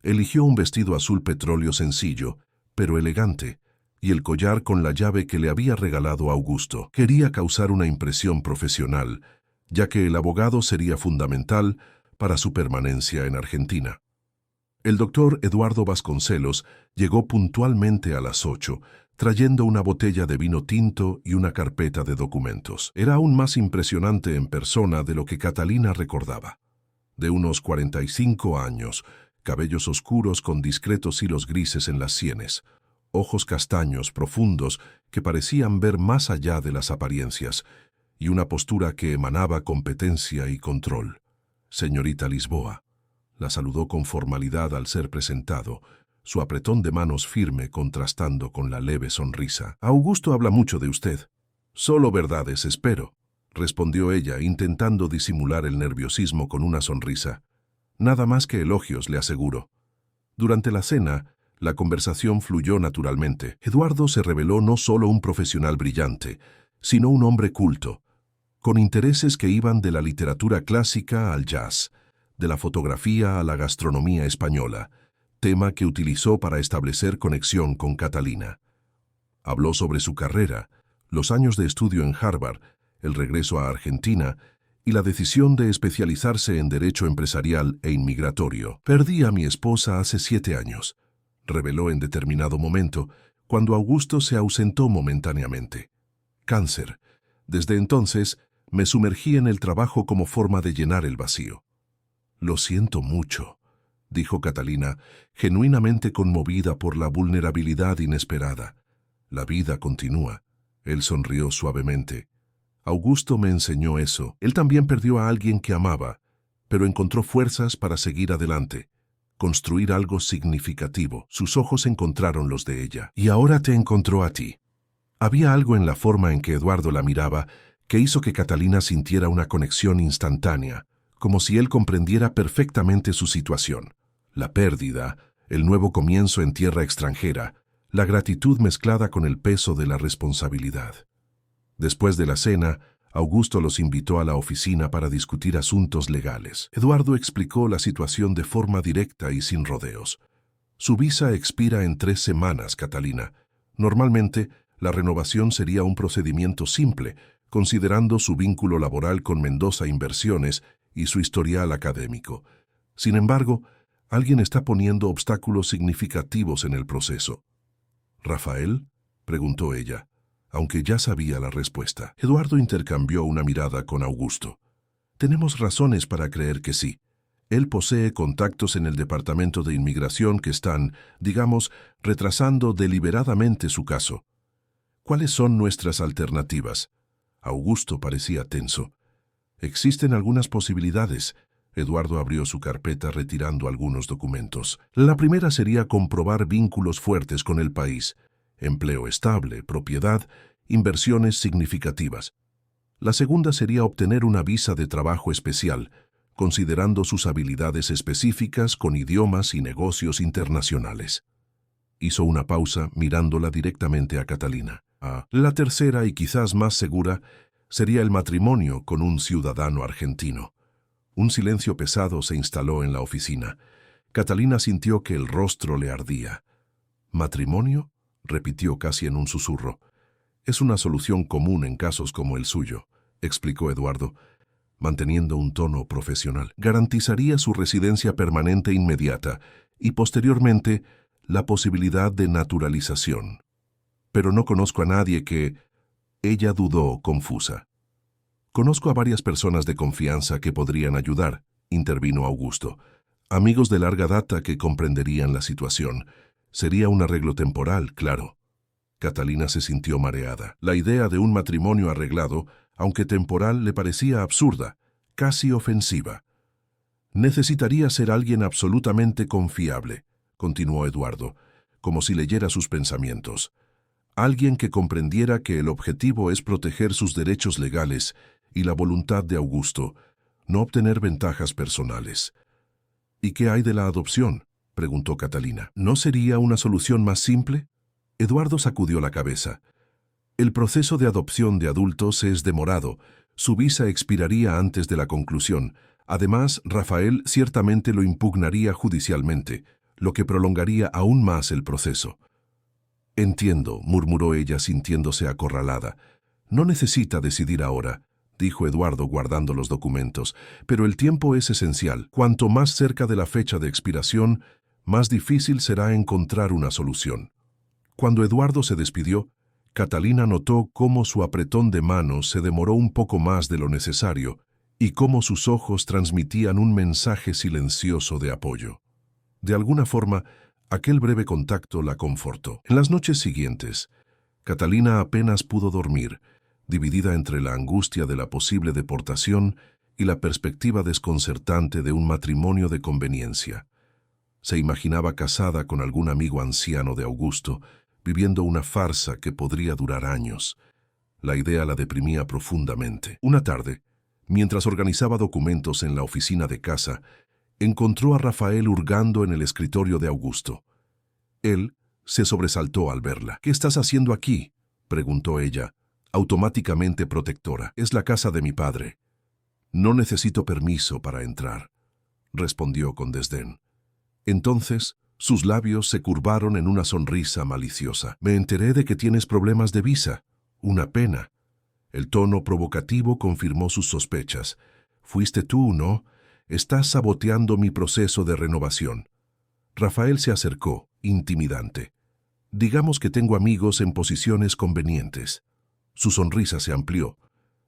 Eligió un vestido azul petróleo sencillo, pero elegante, y el collar con la llave que le había regalado Augusto. Quería causar una impresión profesional, ya que el abogado sería fundamental para su permanencia en Argentina. El doctor Eduardo Vasconcelos llegó puntualmente a las 8, trayendo una botella de vino tinto y una carpeta de documentos. Era aún más impresionante en persona de lo que Catalina recordaba. De unos 45 años, cabellos oscuros con discretos hilos grises en las sienes, ojos castaños profundos que parecían ver más allá de las apariencias, y una postura que emanaba competencia y control. Señorita Lisboa, la saludó con formalidad al ser presentado, su apretón de manos firme contrastando con la leve sonrisa. Augusto habla mucho de usted. Solo verdades, espero, respondió ella, intentando disimular el nerviosismo con una sonrisa. Nada más que elogios, le aseguro. Durante la cena, la conversación fluyó naturalmente. Eduardo se reveló no solo un profesional brillante, sino un hombre culto, con intereses que iban de la literatura clásica al jazz, de la fotografía a la gastronomía española, tema que utilizó para establecer conexión con Catalina. Habló sobre su carrera, los años de estudio en Harvard, el regreso a Argentina y la decisión de especializarse en derecho empresarial e inmigratorio. Perdí a mi esposa hace 7 años, reveló en determinado momento, cuando Augusto se ausentó momentáneamente. Cáncer. Desde entonces, me sumergí en el trabajo como forma de llenar el vacío. Lo siento mucho, dijo Catalina, genuinamente conmovida por la vulnerabilidad inesperada. La vida continúa. Él sonrió suavemente. Augusto me enseñó eso. Él también perdió a alguien que amaba, pero encontró fuerzas para seguir adelante, construir algo significativo. Sus ojos encontraron los de ella. Y ahora te encontró a ti. Había algo en la forma en que Eduardo la miraba que hizo que Catalina sintiera una conexión instantánea, como si él comprendiera perfectamente su situación. La pérdida, el nuevo comienzo en tierra extranjera, la gratitud mezclada con el peso de la responsabilidad. Después de la cena, Augusto los invitó a la oficina para discutir asuntos legales. Eduardo explicó la situación de forma directa y sin rodeos. Su visa expira en 3 semanas, Catalina. Normalmente, la renovación sería un procedimiento simple, considerando su vínculo laboral con Mendoza Inversiones y su historial académico. Sin embargo, alguien está poniendo obstáculos significativos en el proceso. ¿Rafael?, preguntó ella, aunque ya sabía la respuesta. Eduardo intercambió una mirada con Augusto. Tenemos razones para creer que sí. Él posee contactos en el Departamento de Inmigración que están, digamos, retrasando deliberadamente su caso. ¿Cuáles son nuestras alternativas? Augusto parecía tenso. Existen algunas posibilidades. Eduardo abrió su carpeta retirando algunos documentos. La primera sería comprobar vínculos fuertes con el país. Empleo estable, propiedad, inversiones significativas. La segunda sería obtener una visa de trabajo especial, considerando sus habilidades específicas con idiomas y negocios internacionales. Hizo una pausa mirándola directamente a Catalina. La tercera, y quizás más segura, sería el matrimonio con un ciudadano argentino. Un silencio pesado se instaló en la oficina. Catalina sintió que el rostro le ardía. ¿Matrimonio?, repitió casi en un susurro. Es una solución común en casos como el suyo, explicó Eduardo, manteniendo un tono profesional. Garantizaría su residencia permanente inmediata y, posteriormente, la posibilidad de naturalización. Pero no conozco a nadie que... Ella dudó, confusa. Conozco a varias personas de confianza que podrían ayudar, intervino Augusto. Amigos de larga data que comprenderían la situación. Sería un arreglo temporal, claro. Catalina se sintió mareada. La idea de un matrimonio arreglado, aunque temporal, le parecía absurda, casi ofensiva. Necesitaría ser alguien absolutamente confiable, continuó Eduardo, como si leyera sus pensamientos. Alguien que comprendiera que el objetivo es proteger sus derechos legales y la voluntad de Augusto, no obtener ventajas personales. ¿Y qué hay de la adopción?, preguntó Catalina. ¿No sería una solución más simple? Eduardo sacudió la cabeza. El proceso de adopción de adultos es demorado. Su visa expiraría antes de la conclusión. Además, Rafael ciertamente lo impugnaría judicialmente, lo que prolongaría aún más el proceso. Entiendo, murmuró ella sintiéndose acorralada. No necesita decidir ahora, dijo Eduardo guardando los documentos, pero el tiempo es esencial. Cuanto más cerca de la fecha de expiración, más difícil será encontrar una solución. Cuando Eduardo se despidió, Catalina notó cómo su apretón de manos se demoró un poco más de lo necesario y cómo sus ojos transmitían un mensaje silencioso de apoyo. De alguna forma, aquel breve contacto la confortó. En las noches siguientes, Catalina apenas pudo dormir, dividida entre la angustia de la posible deportación y la perspectiva desconcertante de un matrimonio de conveniencia. Se imaginaba casada con algún amigo anciano de Augusto, viviendo una farsa que podría durar años. La idea la deprimía profundamente. Una tarde, mientras organizaba documentos en la oficina de casa, encontró a Rafael hurgando en el escritorio de Augusto. Él se sobresaltó al verla. «¿Qué estás haciendo aquí?», preguntó ella, automáticamente protectora. «Es la casa de mi padre». «No necesito permiso para entrar», respondió con desdén. Entonces, sus labios se curvaron en una sonrisa maliciosa. «Me enteré de que tienes problemas de visa. Una pena». El tono provocativo confirmó sus sospechas. «Fuiste tú, ¿no? Estás saboteando mi proceso de renovación». Rafael se acercó, intimidante. «Digamos que tengo amigos en posiciones convenientes». Su sonrisa se amplió.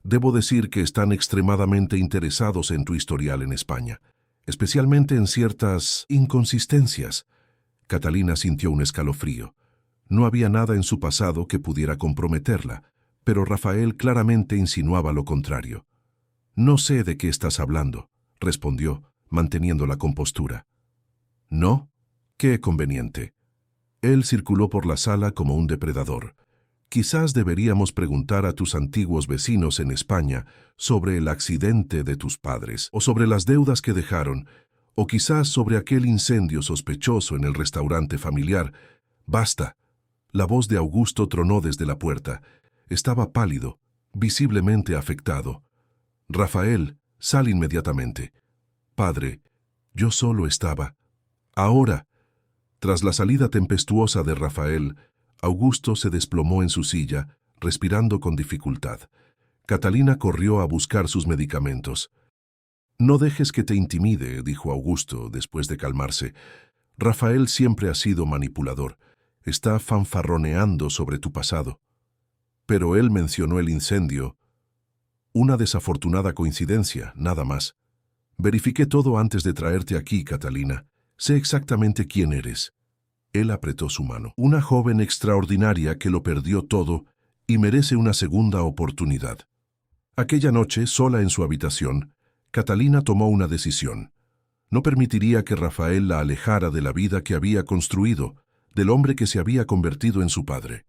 «Debo decir que están extremadamente interesados en tu historial en España, especialmente en ciertas inconsistencias». Catalina sintió un escalofrío. No había nada en su pasado que pudiera comprometerla, pero Rafael claramente insinuaba lo contrario. «No sé de qué estás hablando», respondió, manteniendo la compostura. «¿No? Qué conveniente». Él circuló por la sala como un depredador. «Quizás deberíamos preguntar a tus antiguos vecinos en España sobre el accidente de tus padres, o sobre las deudas que dejaron, o quizás sobre aquel incendio sospechoso en el restaurante familiar». «Basta», La voz de Augusto tronó desde la puerta. Estaba pálido, visiblemente afectado. «Rafael, sal inmediatamente». «Padre, yo solo estaba». «Ahora». Tras la salida tempestuosa de Rafael, Augusto se desplomó en su silla, respirando con dificultad. Catalina corrió a buscar sus medicamentos. «No dejes que te intimide», dijo Augusto, después de calmarse. «Rafael siempre ha sido manipulador. Está fanfarroneando sobre tu pasado». Pero él mencionó el incendio. «Una desafortunada coincidencia, nada más. Verifiqué todo antes de traerte aquí, Catalina. Sé exactamente quién eres». Él apretó su mano. «Una joven extraordinaria que lo perdió todo y merece una segunda oportunidad». Aquella noche, sola en su habitación, Catalina tomó una decisión. No permitiría que Rafael la alejara de la vida que había construido, del hombre que se había convertido en su padre,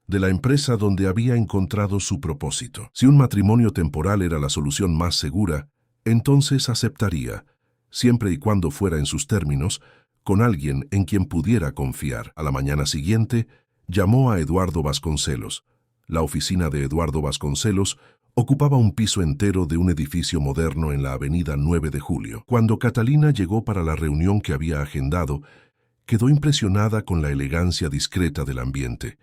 de la empresa donde había encontrado su propósito. Si un matrimonio temporal era la solución más segura, entonces aceptaría, siempre y cuando fuera en sus términos, con alguien en quien pudiera confiar. A la mañana siguiente, llamó a Eduardo Vasconcelos. La oficina de Eduardo Vasconcelos ocupaba un piso entero de un edificio moderno en la avenida 9 de Julio. Cuando Catalina llegó para la reunión que había agendado, quedó impresionada con la elegancia discreta del ambiente.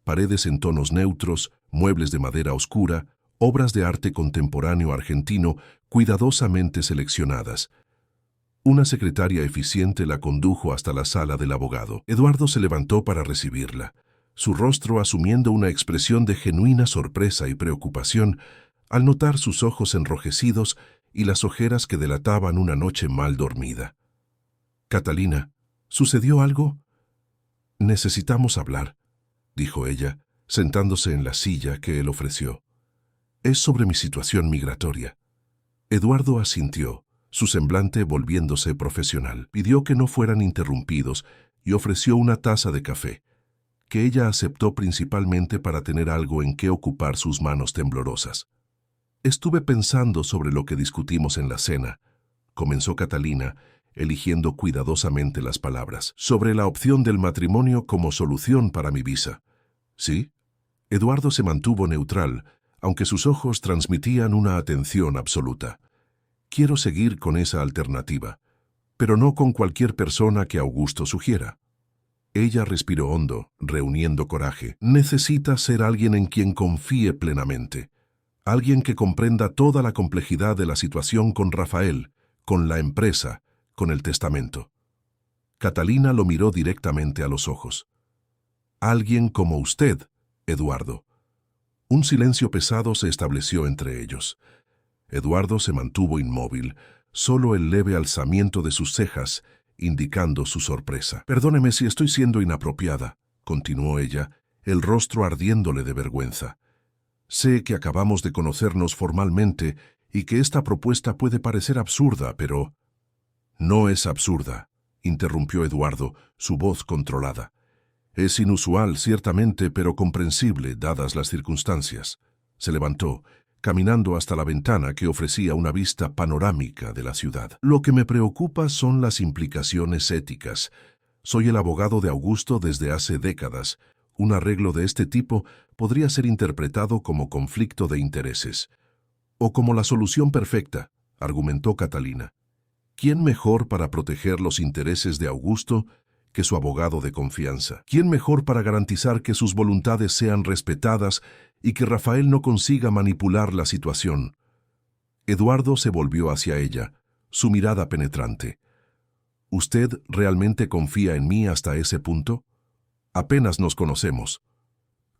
Paredes en tonos neutros, muebles de madera oscura, obras de arte contemporáneo argentino cuidadosamente seleccionadas. Una secretaria eficiente la condujo hasta la sala del abogado. Eduardo se levantó para recibirla, su rostro asumiendo una expresión de genuina sorpresa y preocupación al notar sus ojos enrojecidos y las ojeras que delataban una noche mal dormida. «Catalina, ¿sucedió algo?» «Necesitamos hablar», dijo ella, sentándose en la silla que él ofreció. «Es sobre mi situación migratoria». Eduardo asintió, su semblante volviéndose profesional. Pidió que no fueran interrumpidos y ofreció una taza de café, que ella aceptó principalmente para tener algo en qué ocupar sus manos temblorosas. «Estuve pensando sobre lo que discutimos en la cena», comenzó Catalina, eligiendo cuidadosamente las palabras, «sobre la opción del matrimonio como solución para mi visa». «¿Sí?» Eduardo se mantuvo neutral, aunque sus ojos transmitían una atención absoluta. «Quiero seguir con esa alternativa, pero no con cualquier persona que Augusto sugiera». Ella respiró hondo, reuniendo coraje. «Necesita ser alguien en quien confíe plenamente. Alguien que comprenda toda la complejidad de la situación con Rafael, con la empresa, con el testamento». Catalina lo miró directamente a los ojos. «Alguien como usted, Eduardo». Un silencio pesado se estableció entre ellos. Eduardo se mantuvo inmóvil, solo el leve alzamiento de sus cejas indicando su sorpresa. «Perdóneme si estoy siendo inapropiada», continuó ella, el rostro ardiéndole de vergüenza. «Sé que acabamos de conocernos formalmente y que esta propuesta puede parecer absurda, pero...» «No es absurda», interrumpió Eduardo, su voz controlada. «Es inusual, ciertamente, pero comprensible, dadas las circunstancias». Se levantó, caminando hasta la ventana que ofrecía una vista panorámica de la ciudad. «Lo que me preocupa son las implicaciones éticas. Soy el abogado de Augusto desde hace décadas. Un arreglo de este tipo podría ser interpretado como conflicto de intereses. O como la solución perfecta», argumentó Catalina. «¿Quién mejor para proteger los intereses de Augusto que su abogado de confianza? ¿Quién mejor para garantizar que sus voluntades sean respetadas y que Rafael no consiga manipular la situación?» Eduardo se volvió hacia ella, su mirada penetrante. «¿Usted realmente confía en mí hasta ese punto? Apenas nos conocemos.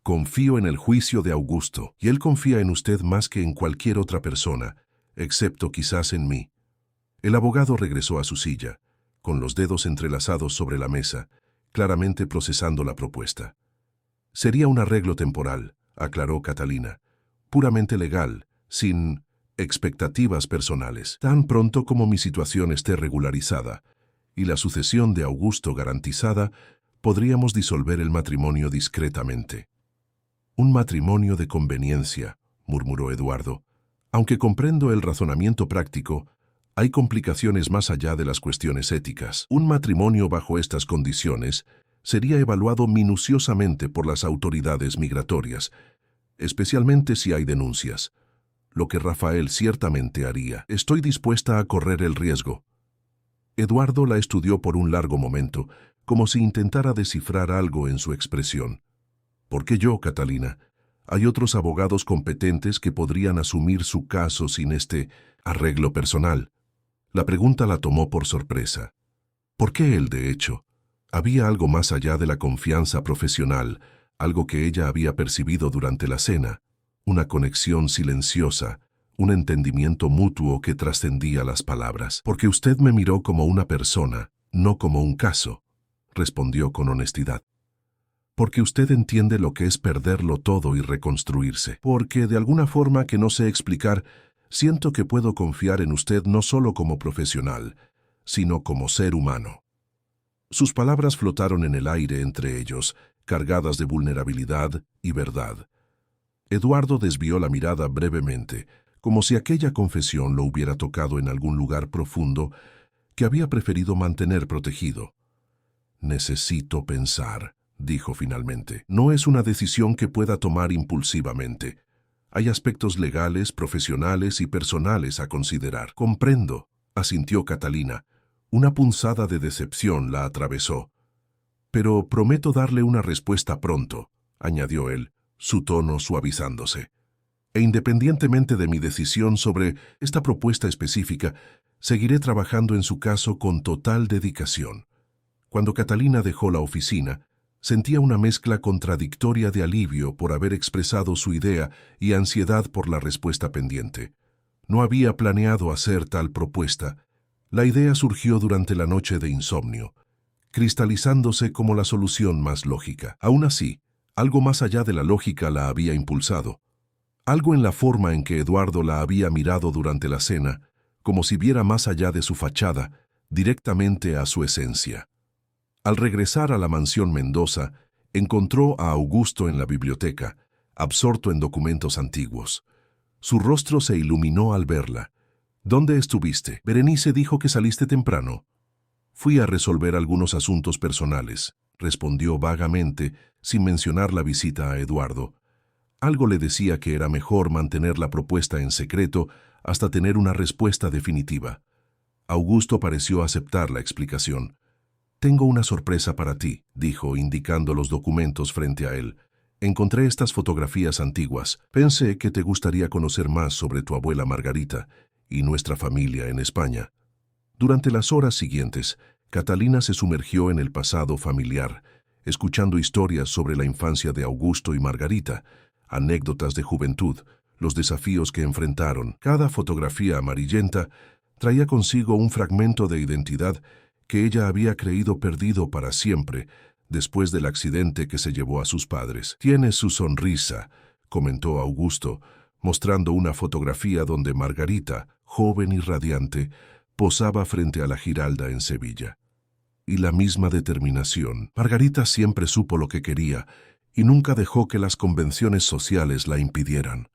Confío en el juicio de Augusto, y él confía en usted más que en cualquier otra persona, excepto quizás en mí». El abogado regresó a su silla, con los dedos entrelazados sobre la mesa, claramente procesando la propuesta. «Sería un arreglo temporal», aclaró Catalina, «puramente legal, sin expectativas personales. Tan pronto como mi situación esté regularizada y la sucesión de Augusto garantizada, podríamos disolver el matrimonio discretamente». «Un matrimonio de conveniencia», murmuró Eduardo. «Aunque comprendo el razonamiento práctico, hay complicaciones más allá de las cuestiones éticas. Un matrimonio bajo estas condiciones sería evaluado minuciosamente por las autoridades migratorias, especialmente si hay denuncias, lo que Rafael ciertamente haría. Estoy dispuesta a correr el riesgo. Eduardo la estudió por un largo momento, como si intentara descifrar algo en su expresión. ¿Por qué yo, Catalina? Hay otros abogados competentes que podrían asumir su caso sin este arreglo personal. La pregunta la tomó por sorpresa. ¿Por qué él, de hecho? Había algo más allá de la confianza profesional, algo que ella había percibido durante la cena, una conexión silenciosa, un entendimiento mutuo que trascendía las palabras. Porque usted me miró como una persona, no como un caso, respondió con honestidad. Porque usted entiende lo que es perderlo todo y reconstruirse. Porque, de alguna forma que no sé explicar, siento que puedo confiar en usted no solo como profesional, sino como ser humano. Sus palabras flotaron en el aire entre ellos, cargadas de vulnerabilidad y verdad. Eduardo desvió la mirada brevemente, como si aquella confesión lo hubiera tocado en algún lugar profundo que había preferido mantener protegido. Necesito pensar, dijo finalmente. No es una decisión que pueda tomar impulsivamente. Hay aspectos legales, profesionales y personales a considerar. Comprendo, asintió Catalina. Una punzada de decepción la atravesó. Pero prometo darle una respuesta pronto, añadió él, su tono suavizándose. E independientemente de mi decisión sobre esta propuesta específica, seguiré trabajando en su caso con total dedicación. Cuando Catalina dejó la oficina, sentía una mezcla contradictoria de alivio por haber expresado su idea y ansiedad por la respuesta pendiente. No había planeado hacer tal propuesta. La idea surgió durante la noche de insomnio, cristalizándose como la solución más lógica. Aún así, algo más allá de la lógica la había impulsado. Algo en la forma en que Eduardo la había mirado durante la cena, como si viera más allá de su fachada, directamente a su esencia. Al regresar a la mansión Mendoza, encontró a Augusto en la biblioteca, absorto en documentos antiguos. Su rostro se iluminó al verla. ¿Dónde estuviste? Berenice dijo que saliste temprano. Fui a resolver algunos asuntos personales, respondió vagamente, sin mencionar la visita a Eduardo. Algo le decía que era mejor mantener la propuesta en secreto hasta tener una respuesta definitiva. Augusto pareció aceptar la explicación. Tengo una sorpresa para ti, dijo, indicando los documentos frente a él. Encontré estas fotografías antiguas. Pensé que te gustaría conocer más sobre tu abuela Margarita y nuestra familia en España. Durante las horas siguientes, Catalina se sumergió en el pasado familiar, escuchando historias sobre la infancia de Augusto y Margarita, anécdotas de juventud, los desafíos que enfrentaron. Cada fotografía amarillenta traía consigo un fragmento de identidad que ella había creído perdido para siempre después del accidente que se llevó a sus padres. «Tiene su sonrisa», comentó Augusto, mostrando una fotografía donde Margarita, joven y radiante, posaba frente a la Giralda en Sevilla. Y la misma determinación. Margarita siempre supo lo que quería y nunca dejó que las convenciones sociales la impidieran.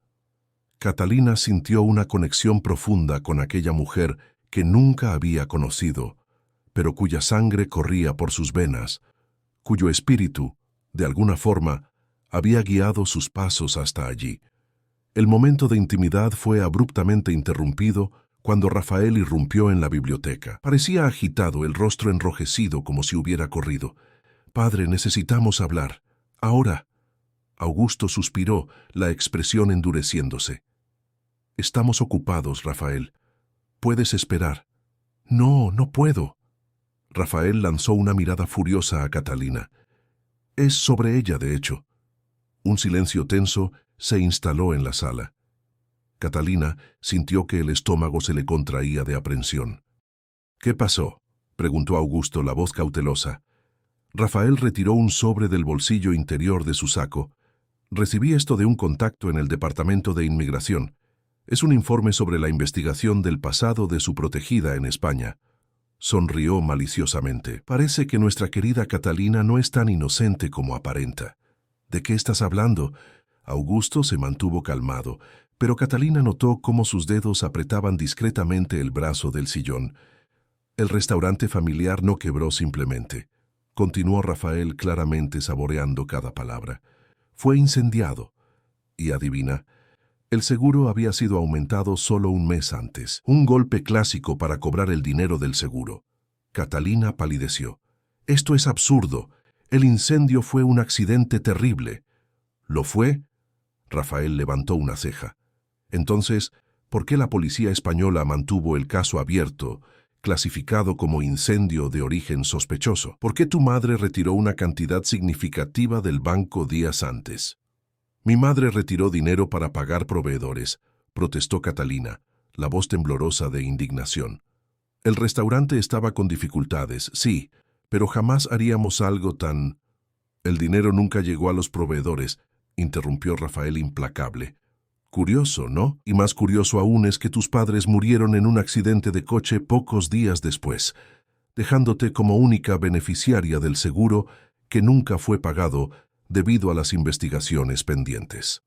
Catalina sintió una conexión profunda con aquella mujer que nunca había conocido, pero cuya sangre corría por sus venas, cuyo espíritu, de alguna forma, había guiado sus pasos hasta allí. El momento de intimidad fue abruptamente interrumpido cuando Rafael irrumpió en la biblioteca. Parecía agitado, el rostro enrojecido como si hubiera corrido. «Padre, necesitamos hablar. Ahora». Augusto suspiró, la expresión endureciéndose. «Estamos ocupados, Rafael. Puedes esperar». «No, no puedo». Rafael lanzó una mirada furiosa a Catalina. «Es sobre ella, de hecho». Un silencio tenso se instaló en la sala. Catalina sintió que el estómago se le contraía de aprensión. «¿Qué pasó?», preguntó Augusto, la voz cautelosa. Rafael retiró un sobre del bolsillo interior de su saco. «Recibí esto de un contacto en el Departamento de Inmigración. Es un informe sobre la investigación del pasado de su protegida en España». Sonrió maliciosamente. «Parece que nuestra querida Catalina no es tan inocente como aparenta». «¿De qué estás hablando?». Augusto se mantuvo calmado, pero Catalina notó cómo sus dedos apretaban discretamente el brazo del sillón. «El restaurante familiar no quebró simplemente», continuó Rafael claramente saboreando cada palabra. Fue incendiado. Y adivina, el seguro había sido aumentado solo un mes antes. Un golpe clásico para cobrar el dinero del seguro. Catalina palideció. Esto es absurdo. El incendio fue un accidente terrible. ¿Lo fue? Rafael levantó una ceja. Entonces, ¿por qué la policía española mantuvo el caso abierto, clasificado como incendio de origen sospechoso? ¿Por qué tu madre retiró una cantidad significativa del banco días antes? Mi madre retiró dinero para pagar proveedores, protestó Catalina, la voz temblorosa de indignación. El restaurante estaba con dificultades, sí, pero jamás haríamos algo tan... El dinero nunca llegó a los proveedores, interrumpió Rafael implacable. Curioso, ¿no? Y más curioso aún es que tus padres murieron en un accidente de coche pocos días después, dejándote como única beneficiaria del seguro que nunca fue pagado debido a las investigaciones pendientes.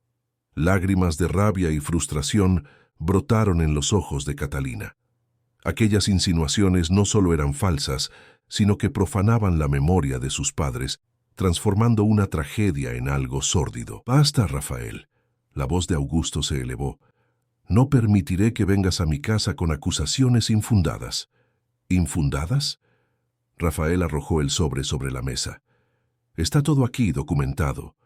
Lágrimas de rabia y frustración brotaron en los ojos de Catalina. Aquellas insinuaciones no solo eran falsas, sino que profanaban la memoria de sus padres, transformando una tragedia en algo sórdido. Basta, Rafael. La voz de Augusto se elevó. No permitiré que vengas a mi casa con acusaciones infundadas. ¿Infundadas? Rafael arrojó el sobre la mesa. Está todo aquí documentado.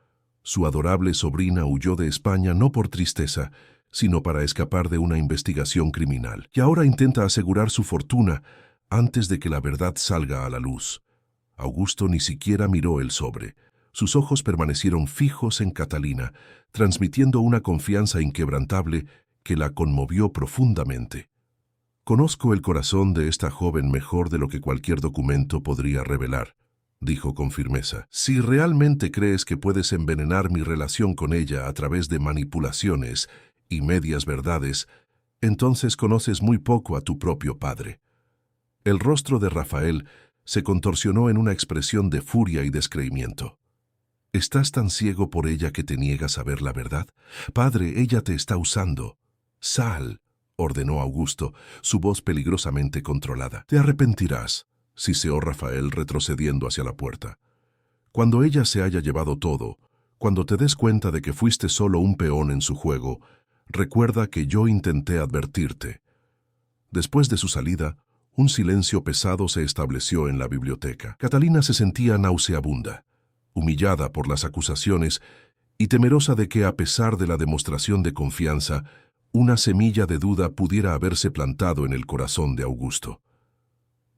Su adorable sobrina huyó de España no por tristeza, sino para escapar de una investigación criminal. Y ahora intenta asegurar su fortuna antes de que la verdad salga a la luz. Augusto ni siquiera miró el sobre. Sus ojos permanecieron fijos en Catalina, transmitiendo una confianza inquebrantable que la conmovió profundamente. Conozco el corazón de esta joven mejor de lo que cualquier documento podría revelar, dijo con firmeza. Si realmente crees que puedes envenenar mi relación con ella a través de manipulaciones y medias verdades, entonces conoces muy poco a tu propio padre. El rostro de Rafael se contorsionó en una expresión de furia y descreimiento. ¿Estás tan ciego por ella que te niegas a ver la verdad? Padre, ella te está usando. Sal, ordenó Augusto, su voz peligrosamente controlada. Te arrepentirás, siseó Rafael retrocediendo hacia la puerta. Cuando ella se haya llevado todo, cuando te des cuenta de que fuiste solo un peón en su juego, recuerda que yo intenté advertirte. Después de su salida, un silencio pesado se estableció en la biblioteca. Catalina se sentía nauseabunda, humillada por las acusaciones y temerosa de que, a pesar de la demostración de confianza, una semilla de duda pudiera haberse plantado en el corazón de Augusto.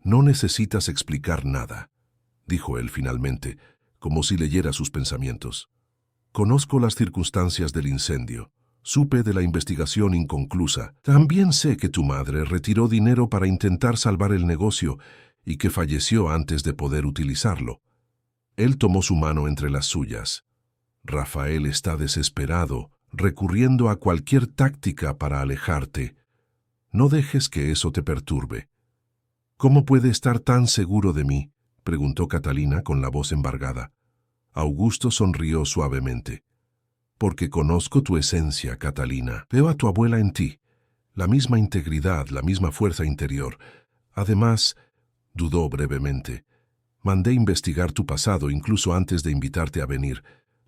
No necesitas explicar nada, dijo él finalmente, como si leyera sus pensamientos. Conozco las circunstancias del incendio. Supe de la investigación inconclusa. También sé que tu madre retiró dinero para intentar salvar el negocio y que falleció antes de poder utilizarlo. Él tomó su mano entre las suyas. Rafael está desesperado, recurriendo a cualquier táctica para alejarte. No dejes que eso te perturbe. ¿Cómo puede estar tan seguro de mí?, preguntó Catalina con la voz embargada. Augusto sonrió suavemente. Porque conozco tu esencia, Catalina. Veo a tu abuela en ti. La misma integridad, la misma fuerza interior. Además, dudó brevemente, mandé investigar tu pasado incluso antes de invitarte a venir,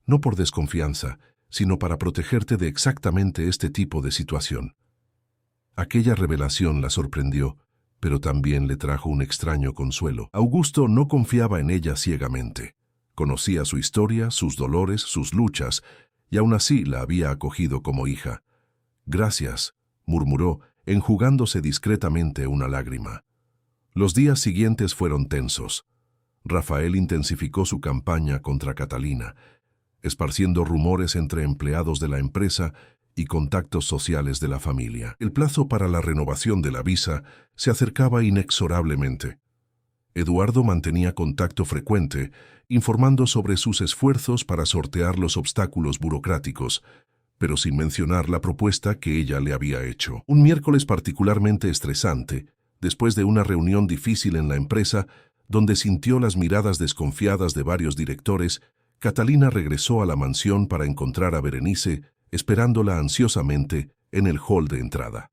no por desconfianza, sino para protegerte de exactamente este tipo de situación. Aquella revelación la sorprendió, pero también le trajo un extraño consuelo. Augusto no confiaba en ella ciegamente. Conocía su historia, sus dolores, sus luchas, y aún así la había acogido como hija. Gracias, murmuró, enjugándose discretamente una lágrima. Los días siguientes fueron tensos. Rafael intensificó su campaña contra Catalina, esparciendo rumores entre empleados de la empresa y contactos sociales de la familia. El plazo para la renovación de la visa se acercaba inexorablemente. Eduardo mantenía contacto frecuente, informando sobre sus esfuerzos para sortear los obstáculos burocráticos, pero sin mencionar la propuesta que ella le había hecho. Un miércoles particularmente estresante, después de una reunión difícil en la empresa, donde sintió las miradas desconfiadas de varios directores, Catalina regresó a la mansión para encontrar a Berenice, esperándola ansiosamente en el hall de entrada.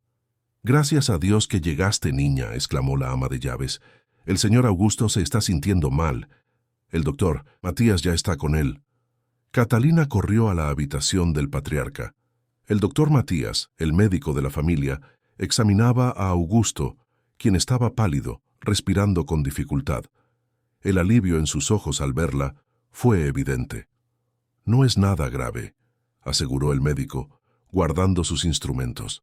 «Gracias a Dios que llegaste, niña», exclamó la ama de llaves. «El señor Augusto se está sintiendo mal. El doctor Matías ya está con él. Catalina corrió a la habitación del patriarca. El doctor Matías, el médico de la familia, examinaba a Augusto, quien estaba pálido, respirando con dificultad. El alivio en sus ojos al verla fue evidente. «No es nada grave», aseguró el médico, guardando sus instrumentos.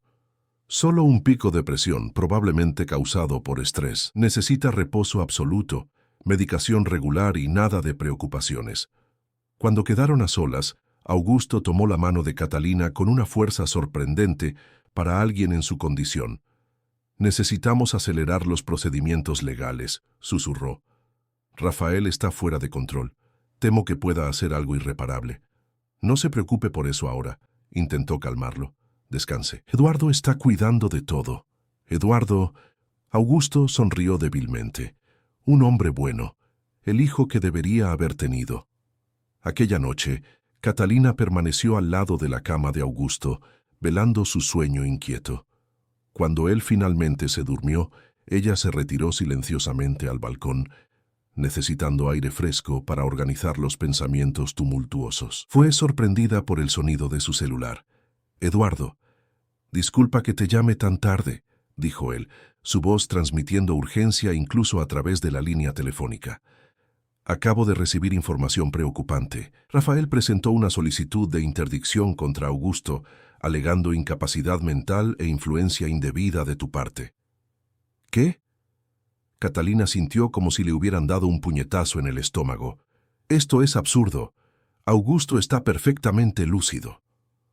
«Solo un pico de presión, probablemente causado por estrés. Necesita reposo absoluto, medicación regular y nada de preocupaciones». Cuando quedaron a solas, Augusto tomó la mano de Catalina con una fuerza sorprendente para alguien en su condición. «Necesitamos acelerar los procedimientos legales», susurró. «Rafael está fuera de control. Temo que pueda hacer algo irreparable». «No se preocupe por eso ahora», intentó calmarlo. «Descanse. Eduardo está cuidando de todo». «Eduardo...» Augusto sonrió débilmente. «Un hombre bueno, el hijo que debería haber tenido». Aquella noche, Catalina permaneció al lado de la cama de Augusto, velando su sueño inquieto. Cuando él finalmente se durmió, ella se retiró silenciosamente al balcón, necesitando aire fresco para organizar los pensamientos tumultuosos. Fue sorprendida por el sonido de su celular. «Eduardo, disculpa que te llame tan tarde», dijo él, su voz transmitiendo urgencia incluso a través de la línea telefónica. «Acabo de recibir información preocupante. Rafael presentó una solicitud de interdicción contra Augusto, alegando incapacidad mental e influencia indebida de tu parte». «¿Qué?». Catalina sintió como si le hubieran dado un puñetazo en el estómago. «Esto es absurdo. Augusto está perfectamente lúcido».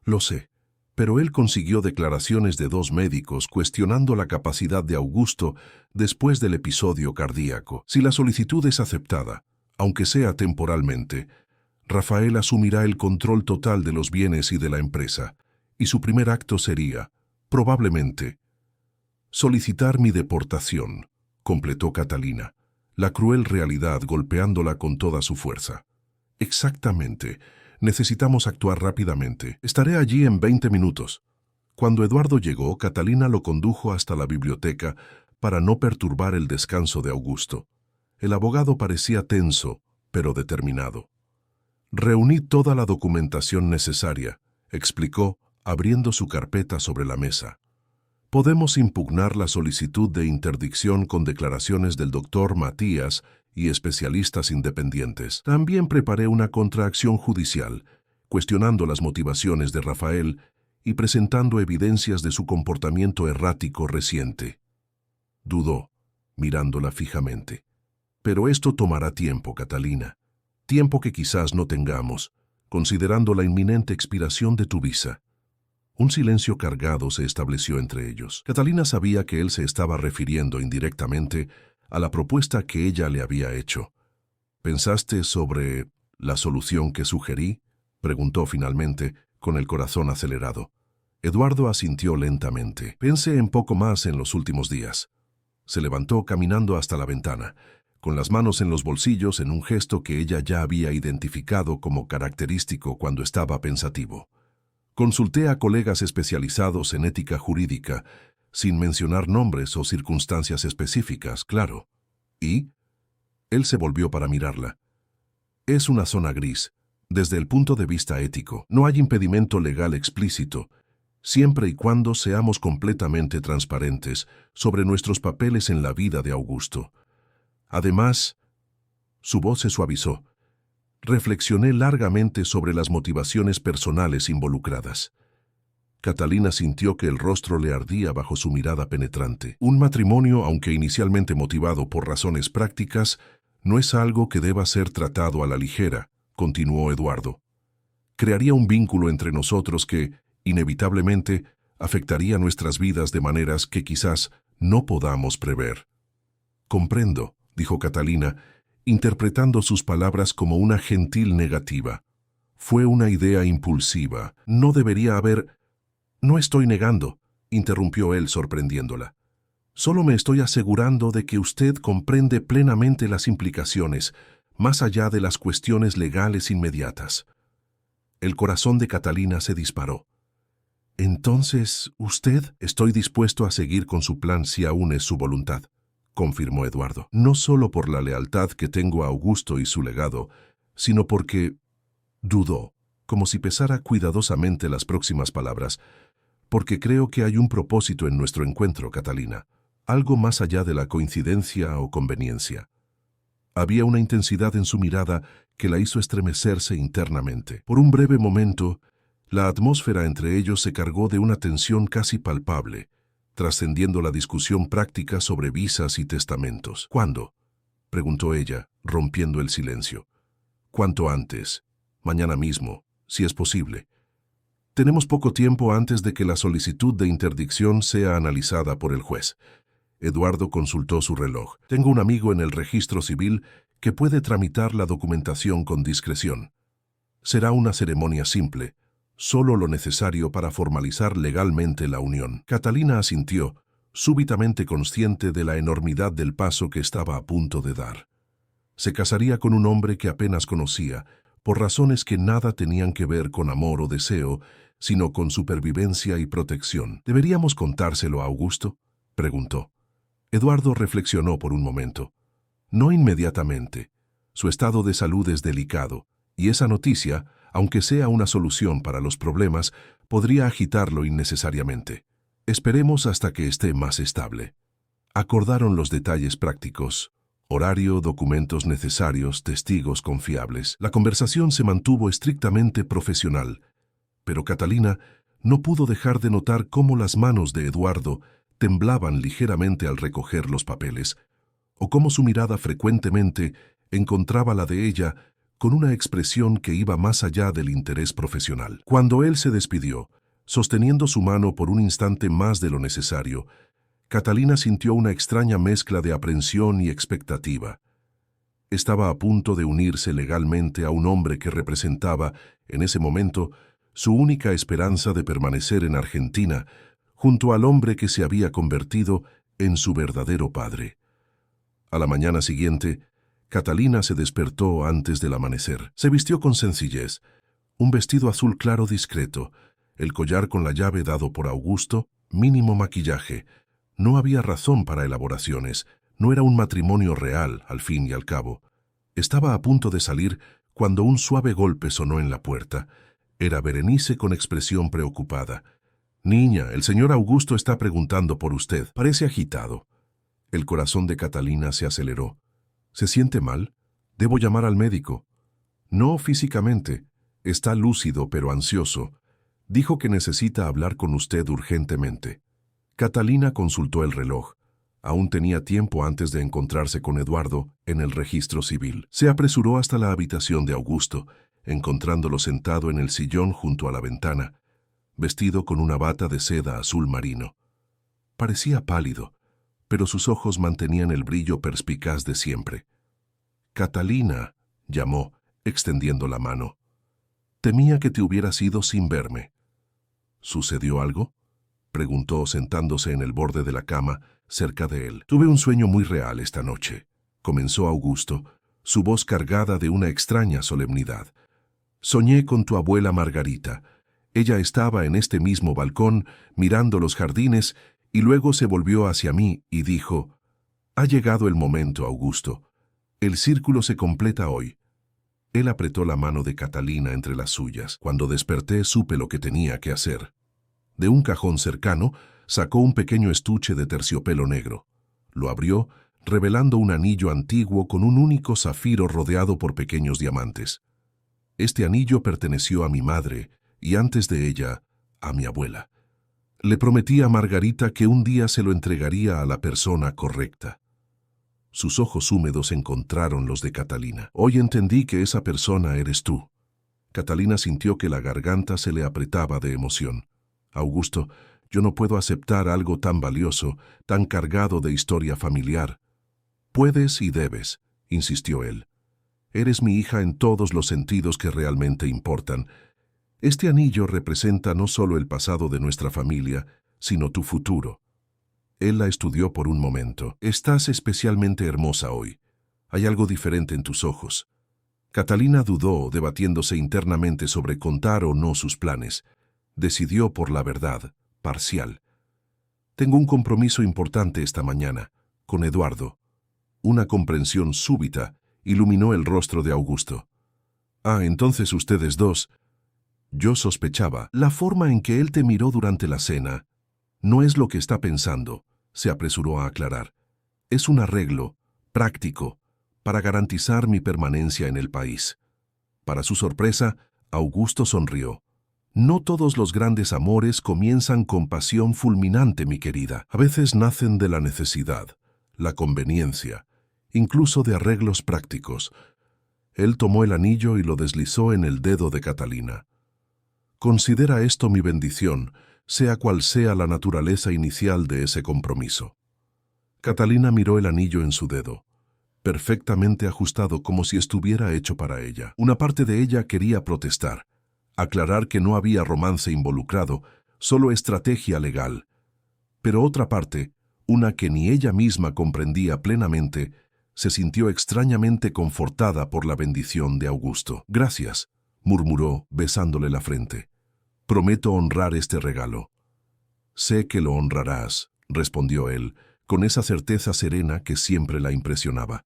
«Lo sé, pero él consiguió declaraciones de 2 médicos cuestionando la capacidad de Augusto después del episodio cardíaco. Si la solicitud es aceptada, aunque sea temporalmente, Rafael asumirá el control total de los bienes y de la empresa, y su primer acto sería, probablemente, solicitar mi deportación», completó Catalina, la cruel realidad golpeándola con toda su fuerza. «Exactamente. Necesitamos actuar rápidamente. Estaré allí en 20 minutos». Cuando Eduardo llegó, Catalina lo condujo hasta la biblioteca para no perturbar el descanso de Augusto. El abogado parecía tenso, pero determinado. «Reuní toda la documentación necesaria», explicó, abriendo su carpeta sobre la mesa. «Podemos impugnar la solicitud de interdicción con declaraciones del doctor Matías y especialistas independientes. También preparé una contraacción judicial, cuestionando las motivaciones de Rafael y presentando evidencias de su comportamiento errático reciente». Dudó, mirándola fijamente. «Pero esto tomará tiempo, Catalina. Tiempo que quizás no tengamos, considerando la inminente expiración de tu visa». Un silencio cargado se estableció entre ellos. Catalina sabía que él se estaba refiriendo indirectamente a la propuesta que ella le había hecho. «¿Pensaste sobre la solución que sugerí?», preguntó finalmente, con el corazón acelerado. Eduardo asintió lentamente. «Pensé en poco más en los últimos días». Se levantó caminando hasta la ventana, con las manos en los bolsillos en un gesto que ella ya había identificado como característico cuando estaba pensativo. «Consulté a colegas especializados en ética jurídica, sin mencionar nombres o circunstancias específicas, claro». «¿Y?». Él se volvió para mirarla. «Es una zona gris, desde el punto de vista ético. No hay impedimento legal explícito, siempre y cuando seamos completamente transparentes sobre nuestros papeles en la vida de Augusto. Además», su voz se suavizó, «reflexioné largamente sobre las motivaciones personales involucradas». Catalina sintió que el rostro le ardía bajo su mirada penetrante. «Un matrimonio, aunque inicialmente motivado por razones prácticas, no es algo que deba ser tratado a la ligera», continuó Eduardo. «Crearía un vínculo entre nosotros que, inevitablemente, afectaría nuestras vidas de maneras que quizás no podamos prever». «Comprendo», dijo Catalina, interpretando sus palabras como una gentil negativa. «Fue una idea impulsiva. No debería haber...». «No estoy negando», interrumpió él sorprendiéndola. «Solo me estoy asegurando de que usted comprende plenamente las implicaciones, más allá de las cuestiones legales inmediatas». El corazón de Catalina se disparó. «Entonces, usted...». «Estoy dispuesto a seguir con su plan si aún es su voluntad», confirmó Eduardo. No solo por la lealtad que tengo a Augusto y su legado, sino porque dudó, como si pesara cuidadosamente las próximas palabras, porque creo que hay un propósito en nuestro encuentro, Catalina, algo más allá de la coincidencia o conveniencia. Había una intensidad en su mirada que la hizo estremecerse internamente. Por un breve momento, la atmósfera entre ellos se cargó de una tensión casi palpable, trascendiendo la discusión práctica sobre visas y testamentos. ¿Cuándo?, preguntó ella, rompiendo el silencio. «Cuanto antes. Mañana mismo, si es posible. Tenemos poco tiempo antes de que la solicitud de interdicción sea analizada por el juez». Eduardo consultó su reloj. «Tengo un amigo en el registro civil que puede tramitar la documentación con discreción. Será una ceremonia simple, solo lo necesario para formalizar legalmente la unión». Catalina asintió, súbitamente consciente de la enormidad del paso que estaba a punto de dar. Se casaría con un hombre que apenas conocía, por razones que nada tenían que ver con amor o deseo, sino con supervivencia y protección. «¿Deberíamos contárselo a Augusto?», preguntó. Eduardo reflexionó por un momento. No inmediatamente. Su estado de salud es delicado, y esa noticia, aunque sea una solución para los problemas, podría agitarlo innecesariamente. Esperemos hasta que esté más estable. Acordaron los detalles prácticos: horario, documentos necesarios, testigos confiables. La conversación se mantuvo estrictamente profesional, pero Catalina no pudo dejar de notar cómo las manos de Eduardo temblaban ligeramente al recoger los papeles, o cómo su mirada frecuentemente encontraba la de ella con una expresión que iba más allá del interés profesional. Cuando él se despidió, sosteniendo su mano por un instante más de lo necesario, Catalina sintió una extraña mezcla de aprensión y expectativa. Estaba a punto de unirse legalmente a un hombre que representaba, en ese momento, su única esperanza de permanecer en Argentina, junto al hombre que se había convertido en su verdadero padre. A la mañana siguiente, Catalina se despertó antes del amanecer. Se vistió con sencillez, un vestido azul claro discreto, el collar con la llave dado por Augusto, mínimo maquillaje. No había razón para elaboraciones, no era un matrimonio real, al fin y al cabo. Estaba a punto de salir cuando un suave golpe sonó en la puerta. Era Berenice con expresión preocupada. «Niña, el señor Augusto está preguntando por usted. Parece agitado». El corazón de Catalina se aceleró. «¿Se siente mal? Debo llamar al médico». «No físicamente. Está lúcido pero ansioso. Dijo que necesita hablar con usted urgentemente». Catalina consultó el reloj. Aún tenía tiempo antes de encontrarse con Eduardo en el registro civil. Se apresuró hasta la habitación de Augusto, encontrándolo sentado en el sillón junto a la ventana, vestido con una bata de seda azul marino. Parecía pálido, pero sus ojos mantenían el brillo perspicaz de siempre. «Catalina», llamó, extendiendo la mano. «Temía que te hubieras ido sin verme». «¿Sucedió algo?», preguntó sentándose en el borde de la cama, cerca de él. «Tuve un sueño muy real esta noche», comenzó Augusto, su voz cargada de una extraña solemnidad. «Soñé con tu abuela Margarita. Ella estaba en este mismo balcón, mirando los jardines, y luego se volvió hacia mí y dijo: «Ha llegado el momento, Augusto. El círculo se completa hoy». Él apretó la mano de Catalina entre las suyas. Cuando desperté supe lo que tenía que hacer. De un cajón cercano sacó un pequeño estuche de terciopelo negro. Lo abrió, revelando un anillo antiguo con un único zafiro rodeado por pequeños diamantes. Este anillo perteneció a mi madre y antes de ella, a mi abuela. Le prometí a Margarita que un día se lo entregaría a la persona correcta. Sus ojos húmedos encontraron los de Catalina. «Hoy entendí que esa persona eres tú». Catalina sintió que la garganta se le apretaba de emoción. «Augusto, yo no puedo aceptar algo tan valioso, tan cargado de historia familiar». «Puedes y debes», insistió él. «Eres mi hija en todos los sentidos que realmente importan. Este anillo representa no solo el pasado de nuestra familia, sino tu futuro». Él la estudió por un momento. «Estás especialmente hermosa hoy. Hay algo diferente en tus ojos». Catalina dudó, debatiéndose internamente sobre contar o no sus planes. Decidió por la verdad, parcial. «Tengo un compromiso importante esta mañana», con Eduardo. Una comprensión súbita iluminó el rostro de Augusto. «Ah, entonces ustedes dos». Yo sospechaba. «La forma en que él te miró durante la cena no es lo que está pensando», se apresuró a aclarar. «Es un arreglo, práctico, para garantizar mi permanencia en el país». Para su sorpresa, Augusto sonrió. «No todos los grandes amores comienzan con pasión fulminante, mi querida. A veces nacen de la necesidad, la conveniencia, incluso de arreglos prácticos». Él tomó el anillo y lo deslizó en el dedo de Catalina. «Considera esto mi bendición, sea cual sea la naturaleza inicial de ese compromiso». Catalina miró el anillo en su dedo, perfectamente ajustado como si estuviera hecho para ella. Una parte de ella quería protestar, aclarar que no había romance involucrado, solo estrategia legal. Pero otra parte, una que ni ella misma comprendía plenamente, se sintió extrañamente confortada por la bendición de Augusto. «Gracias», murmuró, besándole la frente. «Prometo honrar este regalo». «Sé que lo honrarás», respondió él, con esa certeza serena que siempre la impresionaba.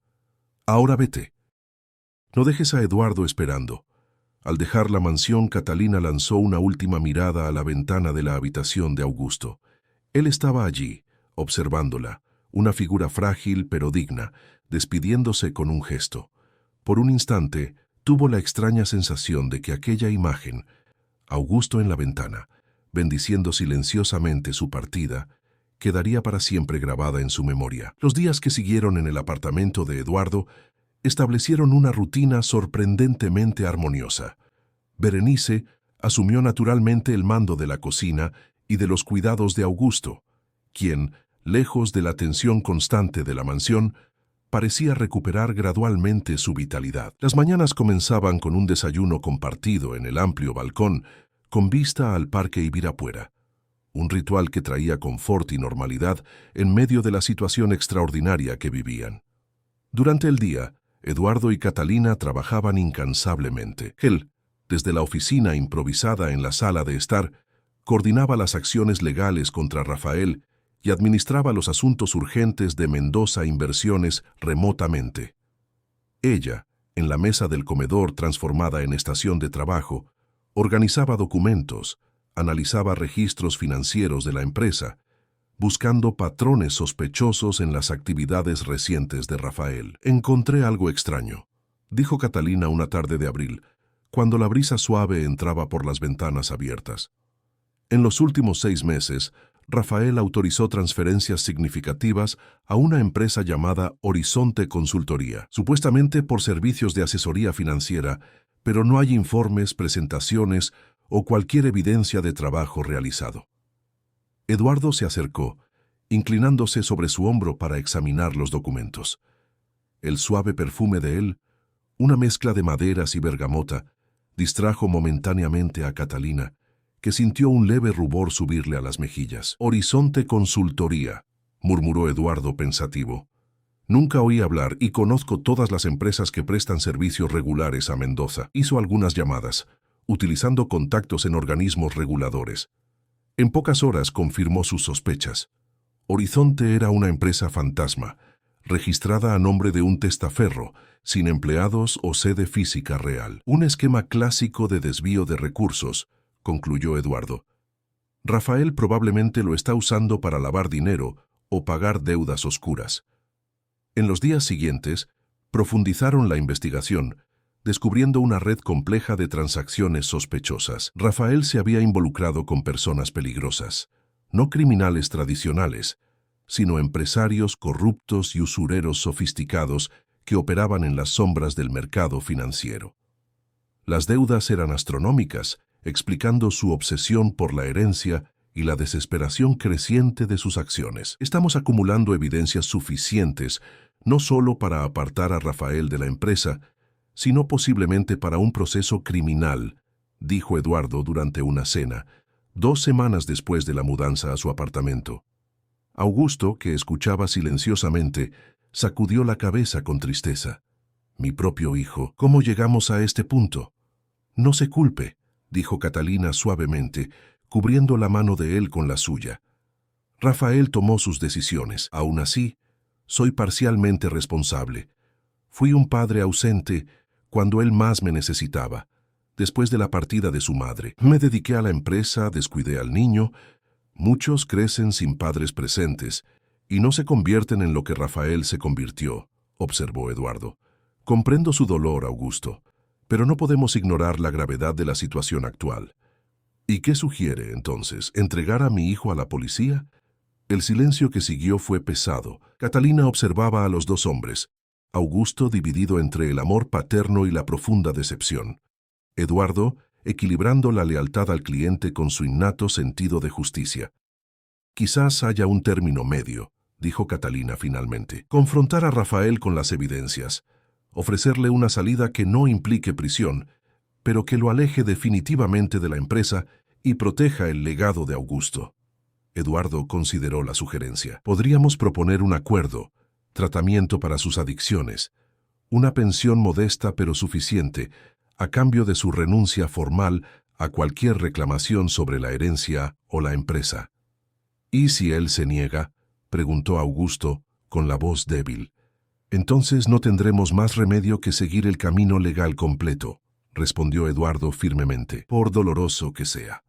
«Ahora vete. No dejes a Eduardo esperando». Al dejar la mansión, Catalina lanzó una última mirada a la ventana de la habitación de Augusto. Él estaba allí, observándola, una figura frágil pero digna, despidiéndose con un gesto. Por un instante, tuvo la extraña sensación de que aquella imagen, Augusto en la ventana, bendiciendo silenciosamente su partida, quedaría para siempre grabada en su memoria. Los días que siguieron en el apartamento de Eduardo establecieron una rutina sorprendentemente armoniosa. Berenice asumió naturalmente el mando de la cocina y de los cuidados de Augusto, quien, lejos de la tensión constante de la mansión, parecía recuperar gradualmente su vitalidad. Las mañanas comenzaban con un desayuno compartido en el amplio balcón, con vista al Parque Ibirapuera, un ritual que traía confort y normalidad en medio de la situación extraordinaria que vivían. Durante el día, Eduardo y Catalina trabajaban incansablemente. Él, desde la oficina improvisada en la sala de estar, coordinaba las acciones legales contra Rafael y administraba los asuntos urgentes de Mendoza Inversiones remotamente. Ella, en la mesa del comedor transformada en estación de trabajo, organizaba documentos, analizaba registros financieros de la empresa, buscando patrones sospechosos en las actividades recientes de Rafael. «Encontré algo extraño», dijo Catalina una tarde de abril, cuando la brisa suave entraba por las ventanas abiertas. En los últimos 6 meses, Rafael autorizó transferencias significativas a una empresa llamada Horizonte Consultoría, supuestamente por servicios de asesoría financiera, pero no hay informes, presentaciones o cualquier evidencia de trabajo realizado. Eduardo se acercó, inclinándose sobre su hombro para examinar los documentos. El suave perfume de él, una mezcla de maderas y bergamota, distrajo momentáneamente a Catalina, que sintió un leve rubor subirle a las mejillas. «Horizonte Consultoría», murmuró Eduardo pensativo. «Nunca oí hablar y conozco todas las empresas que prestan servicios regulares a Mendoza». Hizo algunas llamadas, utilizando contactos en organismos reguladores. En pocas horas confirmó sus sospechas. Horizonte era una empresa fantasma, registrada a nombre de un testaferro, sin empleados o sede física real. Un esquema clásico de desvío de recursos, concluyó Eduardo. Rafael probablemente lo está usando para lavar dinero o pagar deudas oscuras. En los días siguientes, profundizaron la investigación, descubriendo una red compleja de transacciones sospechosas. Rafael se había involucrado con personas peligrosas, no criminales tradicionales, sino empresarios corruptos y usureros sofisticados que operaban en las sombras del mercado financiero. Las deudas eran astronómicas, explicando su obsesión por la herencia y la desesperación creciente de sus acciones. «Estamos acumulando evidencias suficientes, no solo para apartar a Rafael de la empresa, sino posiblemente para un proceso criminal», dijo Eduardo durante una cena, 2 semanas después de la mudanza a su apartamento. Augusto, que escuchaba silenciosamente, sacudió la cabeza con tristeza. «Mi propio hijo, ¿cómo llegamos a este punto?» «No se culpe», dijo Catalina suavemente, cubriendo la mano de él con la suya. «Rafael tomó sus decisiones. Aún así, Soy parcialmente responsable. Fui un padre ausente cuando él más me necesitaba. Después de la partida de su madre, me dediqué a la empresa, descuidé al niño. Muchos crecen sin padres presentes y no se convierten en lo que Rafael se convirtió, observó Eduardo. Comprendo su dolor, Augusto, pero no podemos ignorar la gravedad de la situación actual. ¿Y qué sugiere, entonces? ¿Entregar a mi hijo a la policía? El silencio que siguió fue pesado. Catalina observaba a los dos hombres, Augusto dividido entre el amor paterno y la profunda decepción. Eduardo, equilibrando la lealtad al cliente con su innato sentido de justicia. Quizás haya un término medio, dijo Catalina finalmente. Confrontar a Rafael con las evidencias. Ofrecerle una salida que no implique prisión, pero que lo aleje definitivamente de la empresa y proteja el legado de Augusto. Eduardo consideró la sugerencia. Podríamos proponer un acuerdo, tratamiento para sus adicciones, una pensión modesta pero suficiente, a cambio de su renuncia formal a cualquier reclamación sobre la herencia o la empresa. ¿Y si él se niega?, preguntó Augusto, con la voz débil. Entonces no tendremos más remedio que seguir el camino legal completo, respondió Eduardo firmemente, por doloroso que sea.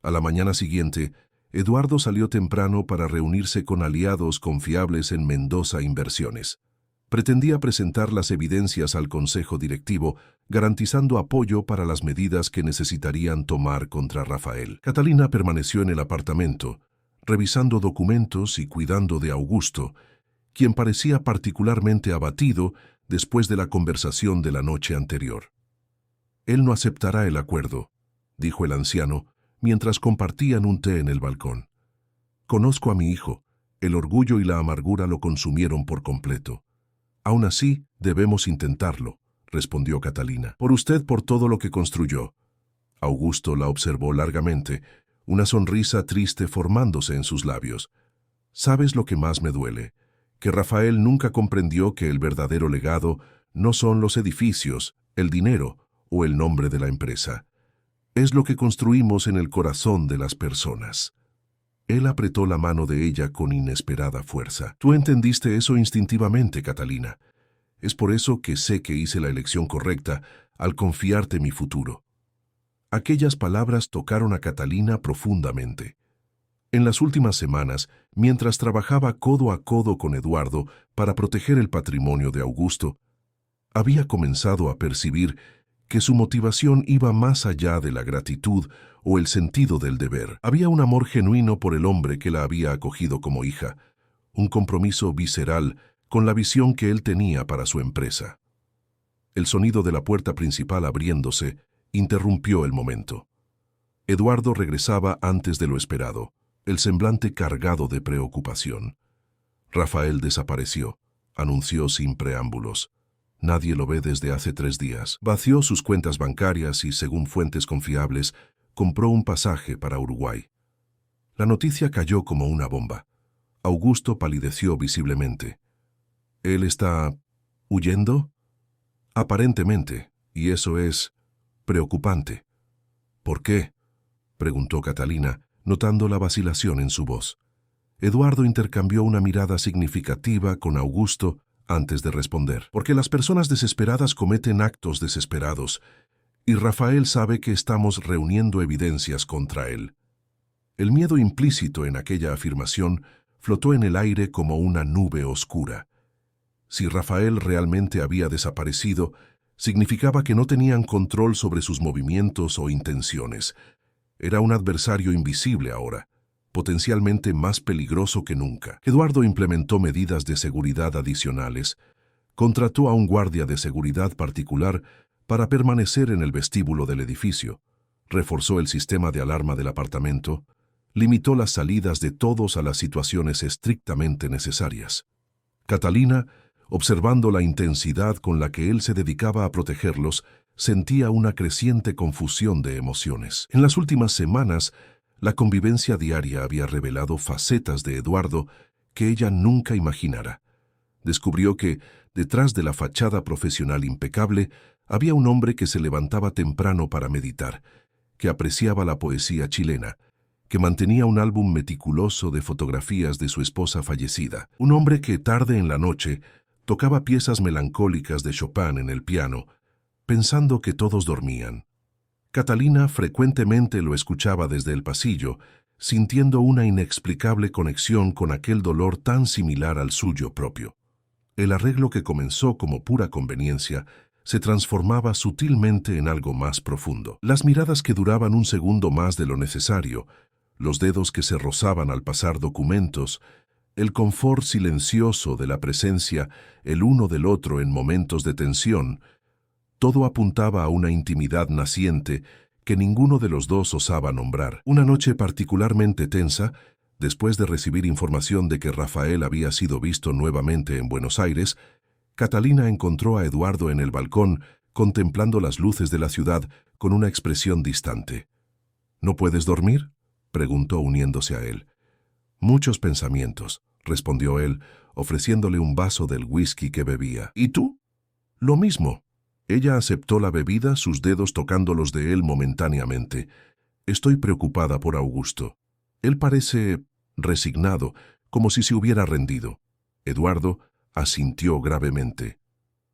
A la mañana siguiente, Eduardo salió temprano para reunirse con aliados confiables en Mendoza Inversiones. Pretendía presentar las evidencias al consejo directivo, garantizando apoyo para las medidas que necesitarían tomar contra Rafael. Catalina permaneció en el apartamento, revisando documentos y cuidando de Augusto, quien parecía particularmente abatido después de la conversación de la noche anterior. «Él no aceptará el acuerdo», dijo el anciano, mientras compartían un té en el balcón. «Conozco a mi hijo. El orgullo y la amargura lo consumieron por completo. Aún así, debemos intentarlo», respondió Catalina. «Por usted, por todo lo que construyó». Augusto la observó largamente, una sonrisa triste formándose en sus labios. «¿Sabes lo que más me duele? Que Rafael nunca comprendió que el verdadero legado no son los edificios, el dinero o el nombre de la empresa. Es lo que construimos en el corazón de las personas». Él apretó la mano de ella con inesperada fuerza. «Tú entendiste eso instintivamente, Catalina. Es por eso que sé que hice la elección correcta al confiarte mi futuro». Aquellas palabras tocaron a Catalina profundamente. En las últimas semanas, mientras trabajaba codo a codo con Eduardo para proteger el patrimonio de Augusto, había comenzado a percibir que su motivación iba más allá de la gratitud o el sentido del deber. Había un amor genuino por el hombre que la había acogido como hija, un compromiso visceral con la visión que él tenía para su empresa. El sonido de la puerta principal abriéndose interrumpió el momento. Eduardo regresaba antes de lo esperado, el semblante cargado de preocupación. «Rafael desapareció», anunció sin preámbulos. «Nadie lo ve desde hace 3 días. Vació sus cuentas bancarias y, según fuentes confiables, compró un pasaje para Uruguay». La noticia cayó como una bomba. Augusto palideció visiblemente. «¿Él está huyendo?» «Aparentemente, y eso es preocupante». «¿Por qué?», preguntó Catalina, notando la vacilación en su voz. Eduardo intercambió una mirada significativa con Augusto antes de responder. «Porque las personas desesperadas cometen actos desesperados, y Rafael sabe que estamos reuniendo evidencias contra él». El miedo implícito en aquella afirmación flotó en el aire como una nube oscura. Si Rafael realmente había desaparecido, significaba que no tenían control sobre sus movimientos o intenciones. Era un adversario invisible ahora, potencialmente más peligroso que nunca. Eduardo implementó medidas de seguridad adicionales, contrató a un guardia de seguridad particular para permanecer en el vestíbulo del edificio, reforzó el sistema de alarma del apartamento, limitó las salidas de todos a las situaciones estrictamente necesarias. Catalina, observando la intensidad con la que él se dedicaba a protegerlos, sentía una creciente confusión de emociones. En las últimas semanas, la convivencia diaria había revelado facetas de Eduardo que ella nunca imaginara. Descubrió que, detrás de la fachada profesional impecable, había un hombre que se levantaba temprano para meditar, que apreciaba la poesía chilena, que mantenía un álbum meticuloso de fotografías de su esposa fallecida. Un hombre que, tarde en la noche, tocaba piezas melancólicas de Chopin en el piano, pensando que todos dormían. Catalina frecuentemente lo escuchaba desde el pasillo, sintiendo una inexplicable conexión con aquel dolor tan similar al suyo propio. El arreglo que comenzó como pura conveniencia se transformaba sutilmente en algo más profundo. Las miradas que duraban un segundo más de lo necesario, los dedos que se rozaban al pasar documentos, el confort silencioso de la presencia el uno del otro en momentos de tensión, todo apuntaba a una intimidad naciente que ninguno de los dos osaba nombrar. Una noche particularmente tensa, después de recibir información de que Rafael había sido visto nuevamente en Buenos Aires, Catalina encontró a Eduardo en el balcón, contemplando las luces de la ciudad con una expresión distante. ¿No puedes dormir?, preguntó uniéndose a él. Muchos pensamientos, respondió él, ofreciéndole un vaso del whisky que bebía. ¿Y tú? Lo mismo. Ella aceptó la bebida, sus dedos tocando los de él momentáneamente. Estoy preocupada por Augusto. Él parece resignado, como si se hubiera rendido. Eduardo asintió gravemente.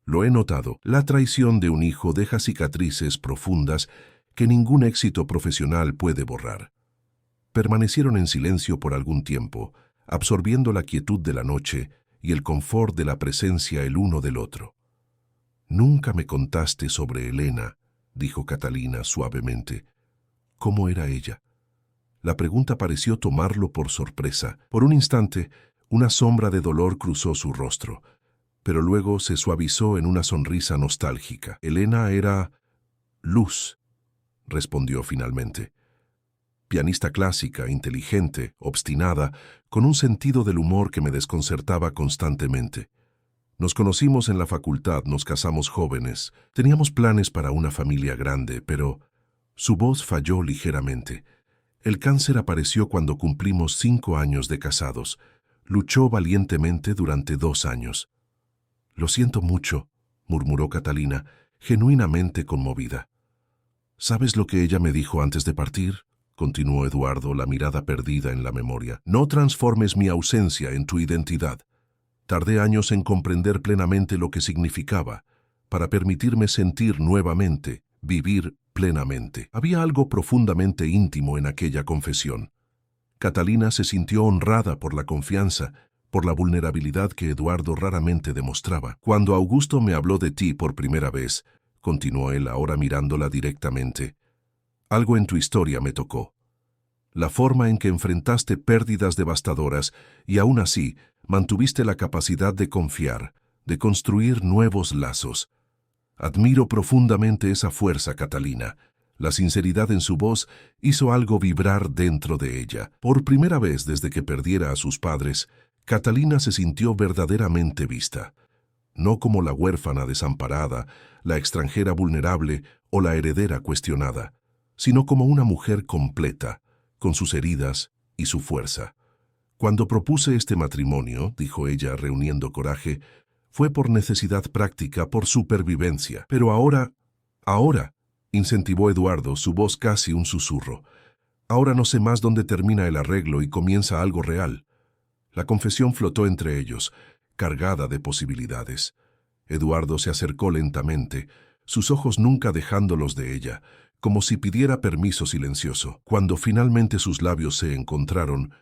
Lo he notado. La traición de un hijo deja cicatrices profundas que ningún éxito profesional puede borrar. Permanecieron en silencio por algún tiempo, absorbiendo la quietud de la noche y el confort de la presencia el uno del otro. «Nunca me contaste sobre Elena», dijo Catalina suavemente. «¿Cómo era ella?» La pregunta pareció tomarlo por sorpresa. Por un instante, una sombra de dolor cruzó su rostro, pero luego se suavizó en una sonrisa nostálgica. «Elena era luz», respondió finalmente. Pianista clásica, inteligente, obstinada, con un sentido del humor que me desconcertaba constantemente. Nos conocimos en la facultad, nos casamos jóvenes. Teníamos planes para una familia grande, pero su voz falló ligeramente. El cáncer apareció cuando cumplimos 5 años de casados. Luchó valientemente durante 2 años. «Lo siento mucho», murmuró Catalina, genuinamente conmovida. «¿Sabes lo que ella me dijo antes de partir?», continuó Eduardo, la mirada perdida en la memoria. «No transformes mi ausencia en tu identidad. Tardé años en comprender plenamente lo que significaba, para permitirme sentir nuevamente, vivir plenamente». Había algo profundamente íntimo en aquella confesión. Catalina se sintió honrada por la confianza, por la vulnerabilidad que Eduardo raramente demostraba. «Cuando Augusto me habló de ti por primera vez», continuó él ahora mirándola directamente, «algo en tu historia me tocó. La forma en que enfrentaste pérdidas devastadoras y aún así mantuviste la capacidad de confiar, de construir nuevos lazos. Admiro profundamente esa fuerza, Catalina». La sinceridad en su voz hizo algo vibrar dentro de ella. Por primera vez desde que perdiera a sus padres, Catalina se sintió verdaderamente vista. No como la huérfana desamparada, la extranjera vulnerable o la heredera cuestionada, sino como una mujer completa, con sus heridas y su fuerza. «Cuando propuse este matrimonio», dijo ella reuniendo coraje, «fue por necesidad práctica, por supervivencia. Pero ahora, incentivó Eduardo, su voz casi un susurro. «Ahora no sé más dónde termina el arreglo y comienza algo real». La confesión flotó entre ellos, cargada de posibilidades. Eduardo se acercó lentamente, sus ojos nunca dejándolos de ella, como si pidiera permiso silencioso. Cuando finalmente sus labios se encontraron,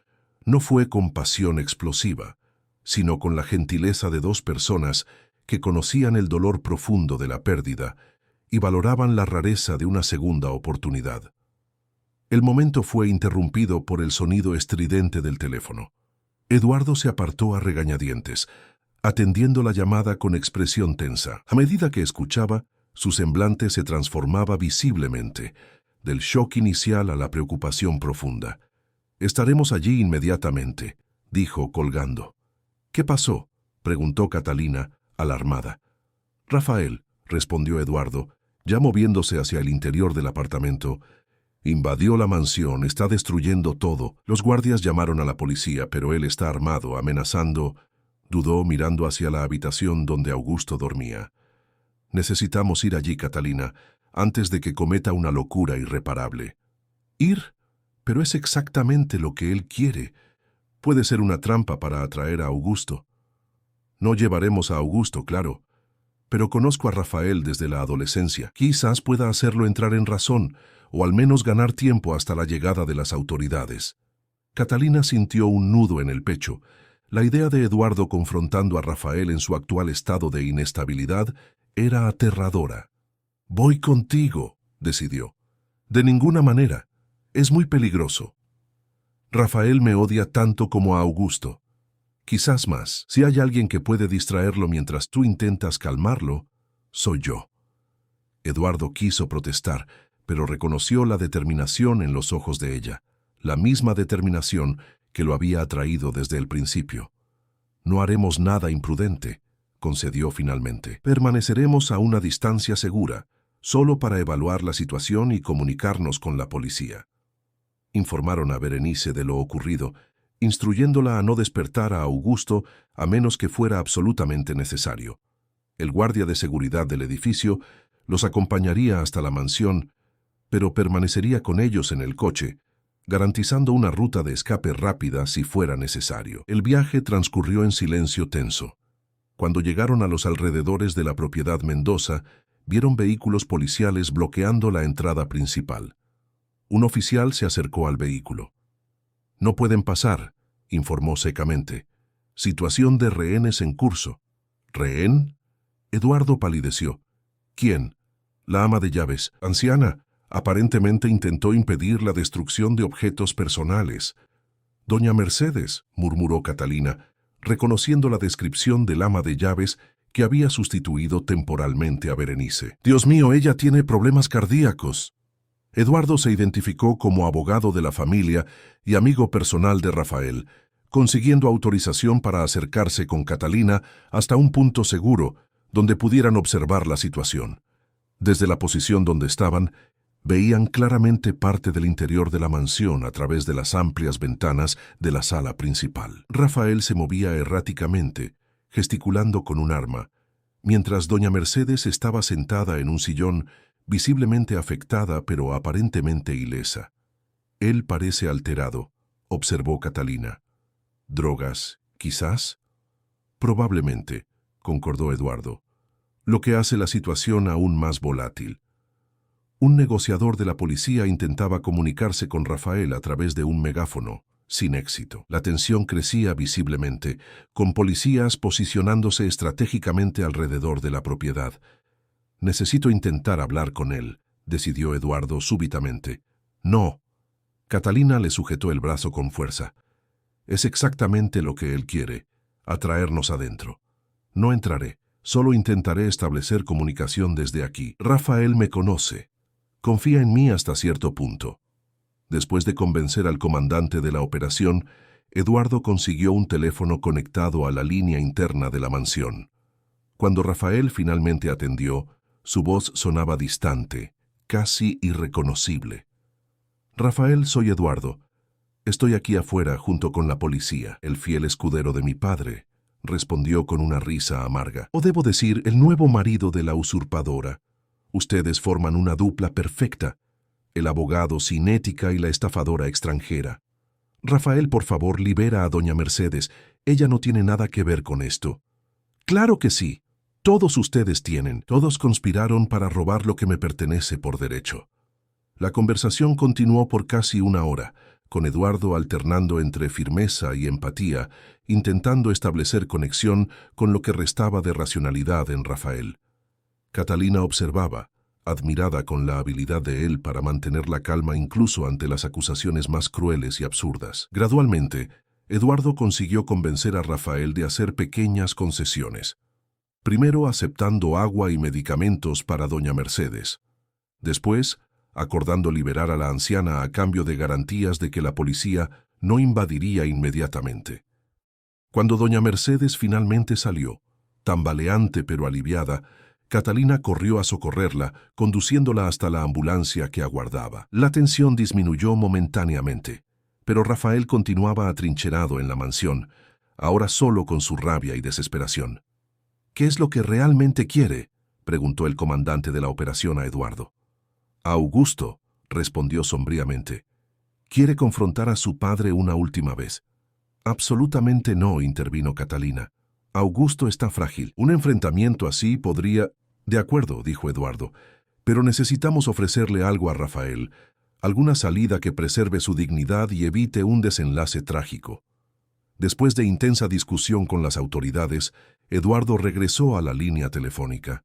no fue con pasión explosiva, sino con la gentileza de 2 personas que conocían el dolor profundo de la pérdida y valoraban la rareza de una segunda oportunidad. El momento fue interrumpido por el sonido estridente del teléfono. Eduardo se apartó a regañadientes, atendiendo la llamada con expresión tensa. A medida que escuchaba, su semblante se transformaba visiblemente, del shock inicial a la preocupación profunda. «Estaremos allí inmediatamente», dijo colgando. «¿Qué pasó?», preguntó Catalina, alarmada. «Rafael», respondió Eduardo, ya moviéndose hacia el interior del apartamento, «invadió la mansión, está destruyendo todo. Los guardias llamaron a la policía, pero él está armado, amenazando». Dudó mirando hacia la habitación donde Augusto dormía. «Necesitamos ir allí, Catalina, antes de que cometa una locura irreparable». «¿Ir?», Pero es exactamente lo que él quiere. Puede ser una trampa para atraer a Augusto. No llevaremos a Augusto, claro, pero conozco a Rafael desde la adolescencia. Quizás pueda hacerlo entrar en razón, o al menos ganar tiempo hasta la llegada de las autoridades. Catalina sintió un nudo en el pecho. La idea de Eduardo confrontando a Rafael en su actual estado de inestabilidad era aterradora. «Voy contigo», decidió. «De ninguna manera. Es muy peligroso. Rafael me odia tanto como a Augusto. Quizás más. Si hay alguien que puede distraerlo mientras tú intentas calmarlo, soy yo». Eduardo quiso protestar, pero reconoció la determinación en los ojos de ella, la misma determinación que lo había atraído desde el principio. «No haremos nada imprudente», concedió finalmente. «Permaneceremos a una distancia segura, solo para evaluar la situación y comunicarnos con la policía». Informaron a Berenice de lo ocurrido, instruyéndola a no despertar a Augusto a menos que fuera absolutamente necesario. El guardia de seguridad del edificio los acompañaría hasta la mansión, pero permanecería con ellos en el coche, garantizando una ruta de escape rápida si fuera necesario. El viaje transcurrió en silencio tenso. Cuando llegaron a los alrededores de la propiedad Mendoza, vieron vehículos policiales bloqueando la entrada principal. Un oficial se acercó al vehículo. «No pueden pasar», informó secamente. «Situación de rehenes en curso». «¿Rehén?». Eduardo palideció. «¿Quién?». «La ama de llaves, anciana. Aparentemente intentó impedir la destrucción de objetos personales». «Doña Mercedes», murmuró Catalina, reconociendo la descripción del ama de llaves que había sustituido temporalmente a Berenice. «Dios mío, ella tiene problemas cardíacos». Eduardo se identificó como abogado de la familia y amigo personal de Rafael, consiguiendo autorización para acercarse con Catalina hasta un punto seguro donde pudieran observar la situación. Desde la posición donde estaban, veían claramente parte del interior de la mansión a través de las amplias ventanas de la sala principal. Rafael se movía erráticamente, gesticulando con un arma, mientras doña Mercedes estaba sentada en un sillón, visiblemente afectada pero aparentemente ilesa. «Él parece alterado», observó Catalina. «¿Drogas, quizás?». «Probablemente», concordó Eduardo, lo que hace la situación aún más volátil. Un negociador de la policía intentaba comunicarse con Rafael a través de un megáfono, sin éxito. La tensión crecía visiblemente, con policías posicionándose estratégicamente alrededor de la propiedad. «Necesito intentar hablar con él», decidió Eduardo súbitamente. «No». Catalina le sujetó el brazo con fuerza. «Es exactamente lo que él quiere, atraernos adentro. No entraré, solo intentaré establecer comunicación desde aquí. Rafael me conoce. Confía en mí hasta cierto punto». Después de convencer al comandante de la operación, Eduardo consiguió un teléfono conectado a la línea interna de la mansión. Cuando Rafael finalmente atendió, su voz sonaba distante, casi irreconocible. «Rafael, soy Eduardo. Estoy aquí afuera junto con la policía, el fiel escudero de mi padre», respondió con una risa amarga. «O debo decir, el nuevo marido de la usurpadora. Ustedes forman una dupla perfecta, el abogado sin ética y la estafadora extranjera. Rafael, por favor, libera a doña Mercedes. Ella no tiene nada que ver con esto». «Claro que sí. Todos ustedes tienen. Todos conspiraron para robar lo que me pertenece por derecho». La conversación continuó por casi una hora, con Eduardo alternando entre firmeza y empatía, intentando establecer conexión con lo que restaba de racionalidad en Rafael. Catalina observaba, admirada con la habilidad de él para mantener la calma incluso ante las acusaciones más crueles y absurdas. Gradualmente, Eduardo consiguió convencer a Rafael de hacer pequeñas concesiones. Primero aceptando agua y medicamentos para doña Mercedes. Después, acordando liberar a la anciana a cambio de garantías de que la policía no invadiría inmediatamente. Cuando doña Mercedes finalmente salió, tambaleante pero aliviada, Catalina corrió a socorrerla, conduciéndola hasta la ambulancia que aguardaba. La tensión disminuyó momentáneamente, pero Rafael continuaba atrincherado en la mansión, ahora solo con su rabia y desesperación. «¿Qué es lo que realmente quiere?», preguntó el comandante de la operación a Eduardo. «A Augusto», respondió sombríamente. ¿Quiere confrontar a su padre una última vez? Absolutamente no, intervino Catalina. Augusto está frágil. Un enfrentamiento así podría... De acuerdo, dijo Eduardo, pero necesitamos ofrecerle algo a Rafael, alguna salida que preserve su dignidad y evite un desenlace trágico. Después de intensa discusión con las autoridades, Eduardo regresó a la línea telefónica.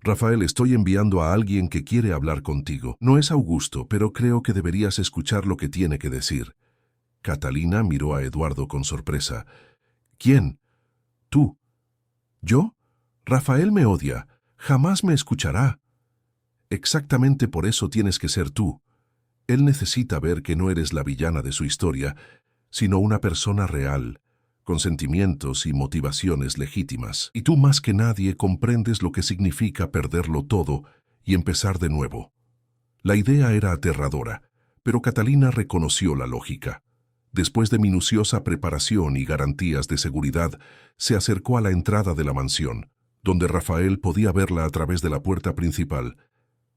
Rafael, estoy enviando a alguien que quiere hablar contigo. No es Augusto, pero creo que deberías escuchar lo que tiene que decir. Catalina miró a Eduardo con sorpresa. ¿Quién? ¿Tú? ¿Yo? Rafael me odia. Jamás me escuchará. Exactamente por eso tienes que ser tú. Él necesita ver que no eres la villana de su historia, sino una persona real, con sentimientos y motivaciones legítimas. Y tú más que nadie comprendes lo que significa perderlo todo y empezar de nuevo. La idea era aterradora, pero Catalina reconoció la lógica. Después de minuciosa preparación y garantías de seguridad, se acercó a la entrada de la mansión, donde Rafael podía verla a través de la puerta principal,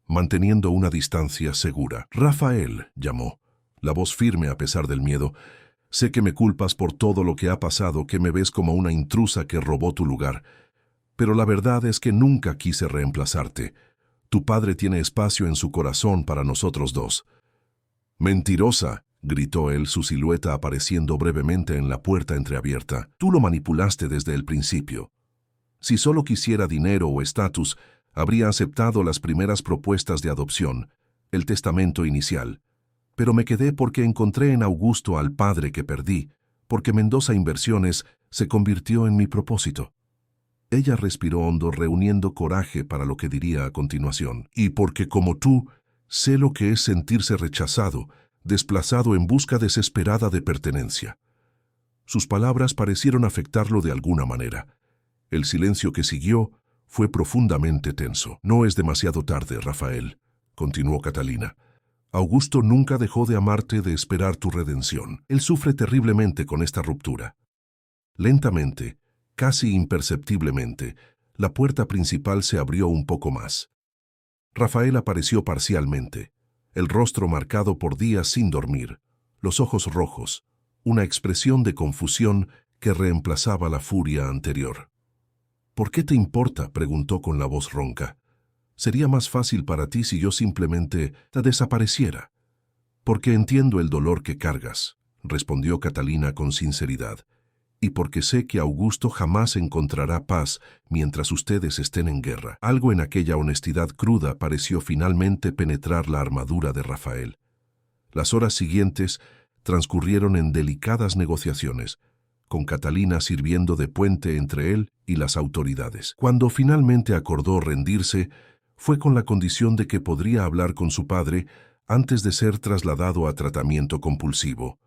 manteniendo una distancia segura. «Rafael», llamó, la voz firme a pesar del miedo. «Sé que me culpas por todo lo que ha pasado, que me ves como una intrusa que robó tu lugar. Pero la verdad es que nunca quise reemplazarte. Tu padre tiene espacio en su corazón para nosotros dos». «Mentirosa», gritó él, su silueta apareciendo brevemente en la puerta entreabierta. «Tú lo manipulaste desde el principio. Si solo quisiera dinero o estatus, habría aceptado las primeras propuestas de adopción, el testamento inicial. Pero me quedé porque encontré en Augusto al padre que perdí, porque Mendoza Inversiones se convirtió en mi propósito». Ella respiró hondo, reuniendo coraje para lo que diría a continuación. «Y porque, como tú, sé lo que es sentirse rechazado, desplazado en busca desesperada de pertenencia». Sus palabras parecieron afectarlo de alguna manera. El silencio que siguió fue profundamente tenso. «No es demasiado tarde, Rafael», continuó Catalina. «Augusto nunca dejó de amarte, de esperar tu redención. Él sufre terriblemente con esta ruptura». Lentamente, casi imperceptiblemente, la puerta principal se abrió un poco más. Rafael apareció parcialmente, el rostro marcado por días sin dormir, los ojos rojos, una expresión de confusión que reemplazaba la furia anterior. «¿Por qué te importa?», preguntó con la voz ronca. «Sería más fácil para ti si yo simplemente te desapareciera». «Porque entiendo el dolor que cargas», respondió Catalina con sinceridad, «y porque sé que Augusto jamás encontrará paz mientras ustedes estén en guerra». Algo en aquella honestidad cruda pareció finalmente penetrar la armadura de Rafael. Las horas siguientes transcurrieron en delicadas negociaciones, con Catalina sirviendo de puente entre él y las autoridades. Cuando finalmente acordó rendirse, fue con la condición de que podría hablar con su padre antes de ser trasladado a tratamiento compulsivo.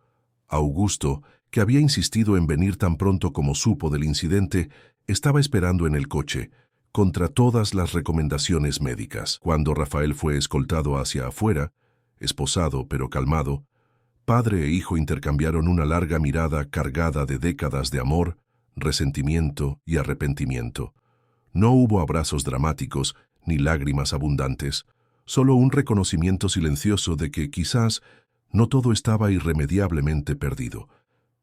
Augusto, que había insistido en venir tan pronto como supo del incidente, estaba esperando en el coche, contra todas las recomendaciones médicas. Cuando Rafael fue escoltado hacia afuera, esposado pero calmado, padre e hijo intercambiaron una larga mirada cargada de décadas de amor, resentimiento y arrepentimiento. No hubo abrazos dramáticos ni lágrimas abundantes, solo un reconocimiento silencioso de que quizás no todo estaba irremediablemente perdido.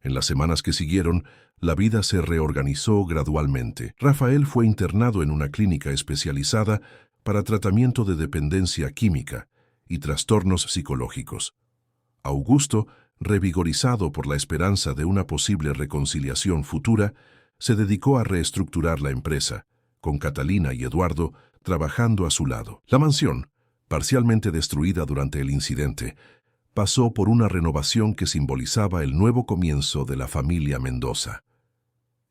En las semanas que siguieron, la vida se reorganizó gradualmente. Rafael fue internado en una clínica especializada para tratamiento de dependencia química y trastornos psicológicos. Augusto, revigorizado por la esperanza de una posible reconciliación futura, se dedicó a reestructurar la empresa, con Catalina y Eduardo trabajando a su lado. La mansión, parcialmente destruida durante el incidente, pasó por una renovación que simbolizaba el nuevo comienzo de la familia Mendoza.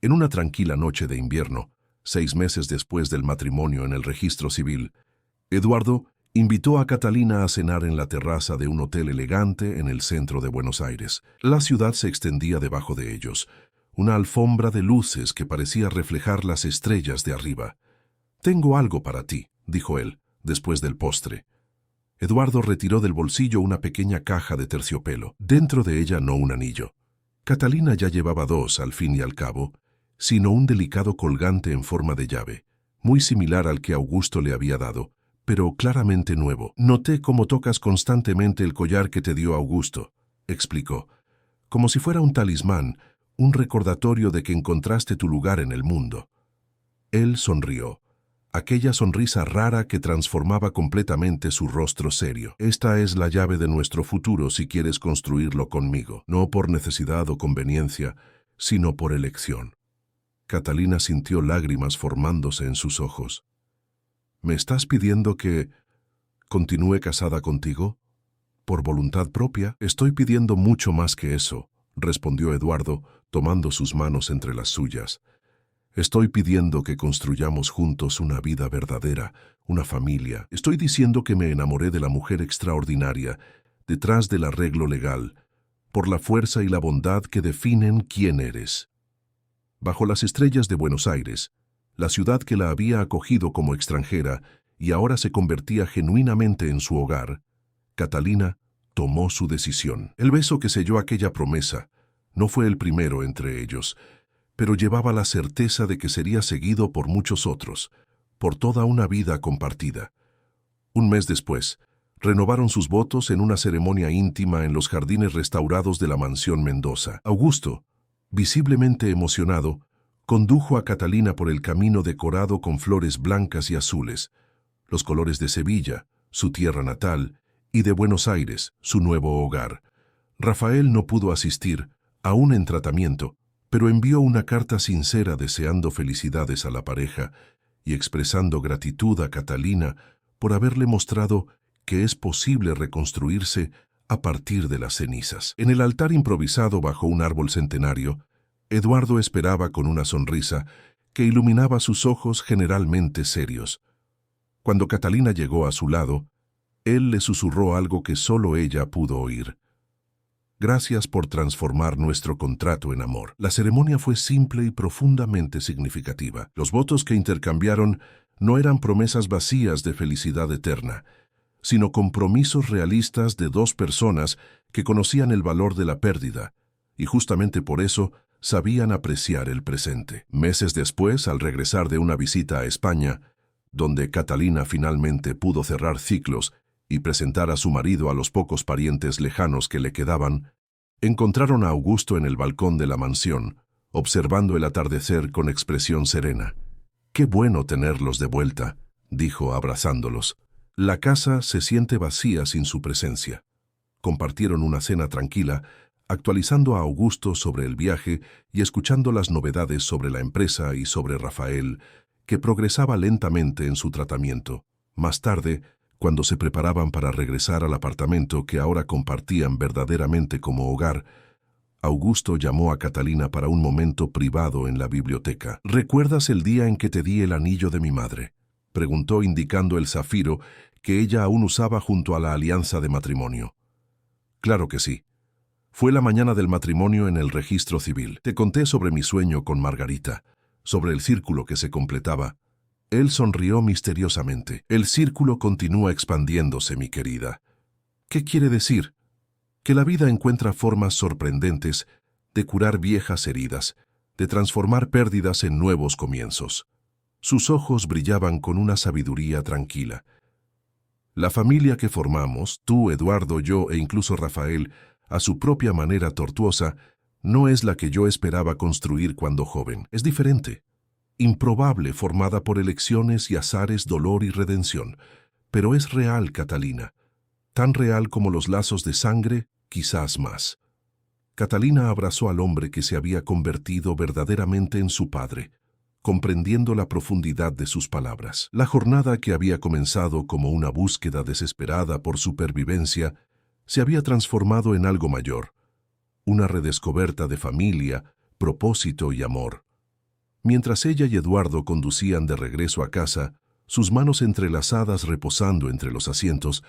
En una tranquila noche de invierno, 6 meses después del matrimonio en el registro civil, Eduardo invitó a Catalina a cenar en la terraza de un hotel elegante en el centro de Buenos Aires. La ciudad se extendía debajo de ellos, una alfombra de luces que parecía reflejar las estrellas de arriba. «Tengo algo para ti», dijo él, después del postre. Eduardo retiró del bolsillo una pequeña caja de terciopelo. Dentro de ella no un anillo. Catalina ya llevaba 2 al fin y al cabo, sino un delicado colgante en forma de llave, muy similar al que Augusto le había dado, pero claramente nuevo. «Noté cómo tocas constantemente el collar que te dio Augusto», explicó, como si fuera un talismán, un recordatorio de que encontraste tu lugar en el mundo. Él sonrió, aquella sonrisa rara que transformaba completamente su rostro serio. Esta es la llave de nuestro futuro si quieres construirlo conmigo, no por necesidad o conveniencia, sino por elección. Catalina sintió lágrimas formándose en sus ojos. ¿Me estás pidiendo que continúe casada contigo? ¿Por voluntad propia? Estoy pidiendo mucho más que eso, respondió Eduardo, tomando sus manos entre las suyas. Estoy pidiendo que construyamos juntos una vida verdadera, una familia. Estoy diciendo que me enamoré de la mujer extraordinaria, detrás del arreglo legal, por la fuerza y la bondad que definen quién eres. Bajo las estrellas de Buenos Aires, la ciudad que la había acogido como extranjera y ahora se convertía genuinamente en su hogar, Catalina tomó su decisión. El beso que selló aquella promesa no fue el primero entre ellos, pero llevaba la certeza de que sería seguido por muchos otros, por toda una vida compartida. Un mes después, renovaron sus votos en una ceremonia íntima en los jardines restaurados de la mansión Mendoza. Augusto, visiblemente emocionado, condujo a Catalina por el camino decorado con flores blancas y azules, los colores de Sevilla, su tierra natal, y de Buenos Aires, su nuevo hogar. Rafael no pudo asistir, aún en tratamiento, pero envió una carta sincera deseando felicidades a la pareja y expresando gratitud a Catalina por haberle mostrado que es posible reconstruirse a partir de las cenizas. En el altar improvisado bajo un árbol centenario, Eduardo esperaba con una sonrisa que iluminaba sus ojos generalmente serios. Cuando Catalina llegó a su lado, él le susurró algo que solo ella pudo oír. Gracias por transformar nuestro contrato en amor. La ceremonia fue simple y profundamente significativa. Los votos que intercambiaron no eran promesas vacías de felicidad eterna, sino compromisos realistas de dos personas que conocían el valor de la pérdida, y justamente por eso sabían apreciar el presente. Meses después, al regresar de una visita a España, donde Catalina finalmente pudo cerrar ciclos y presentar a su marido a los pocos parientes lejanos que le quedaban, encontraron a Augusto en el balcón de la mansión, observando el atardecer con expresión serena. «Qué bueno tenerlos de vuelta», dijo abrazándolos. «La casa se siente vacía sin su presencia». Compartieron una cena tranquila, actualizando a Augusto sobre el viaje y escuchando las novedades sobre la empresa y sobre Rafael, que progresaba lentamente en su tratamiento. Más tarde, cuando se preparaban para regresar al apartamento que ahora compartían verdaderamente como hogar, Augusto llamó a Catalina para un momento privado en la biblioteca. «¿Recuerdas el día en que te di el anillo de mi madre?», preguntó indicando el zafiro que ella aún usaba junto a la alianza de matrimonio. «Claro que sí. Fue la mañana del matrimonio en el registro civil. Te conté sobre mi sueño con Margarita, sobre el círculo que se completaba». Él sonrió misteriosamente. «El círculo continúa expandiéndose, mi querida». «¿Qué quiere decir?» «Que la vida encuentra formas sorprendentes de curar viejas heridas, de transformar pérdidas en nuevos comienzos». Sus ojos brillaban con una sabiduría tranquila. «La familia que formamos, tú, Eduardo, yo e incluso Rafael, a su propia manera tortuosa, no es la que yo esperaba construir cuando joven. Es diferente. Improbable, formada por elecciones y azares, dolor y redención. Pero es real, Catalina. Tan real como los lazos de sangre, quizás más». Catalina abrazó al hombre que se había convertido verdaderamente en su padre, comprendiendo la profundidad de sus palabras. La jornada que había comenzado como una búsqueda desesperada por supervivencia se había transformado en algo mayor, una redescoberta de familia, propósito y amor. Mientras ella y Eduardo conducían de regreso a casa, sus manos entrelazadas reposando entre los asientos,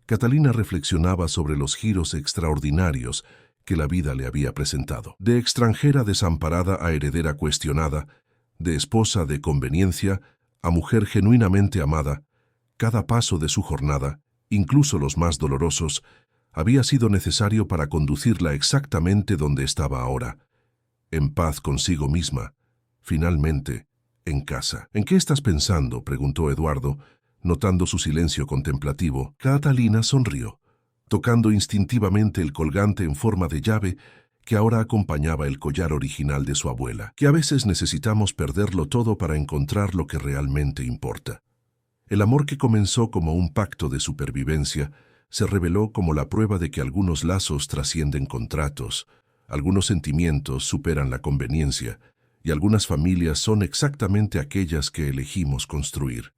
Catalina reflexionaba sobre los giros extraordinarios que la vida le había presentado. De extranjera desamparada a heredera cuestionada, de esposa de conveniencia a mujer genuinamente amada, cada paso de su jornada, incluso los más dolorosos, había sido necesario para conducirla exactamente donde estaba ahora, en paz consigo misma, finalmente, en casa. «¿En qué estás pensando?», preguntó Eduardo, notando su silencio contemplativo. Catalina sonrió. tocando instintivamente el colgante en forma de llave que ahora acompañaba el collar original de su abuela, que a veces necesitamos perderlo todo para encontrar lo que realmente importa. El amor que comenzó como un pacto de supervivencia se reveló como la prueba de que algunos lazos trascienden contratos, algunos sentimientos superan la conveniencia y algunas familias son exactamente aquellas que elegimos construir.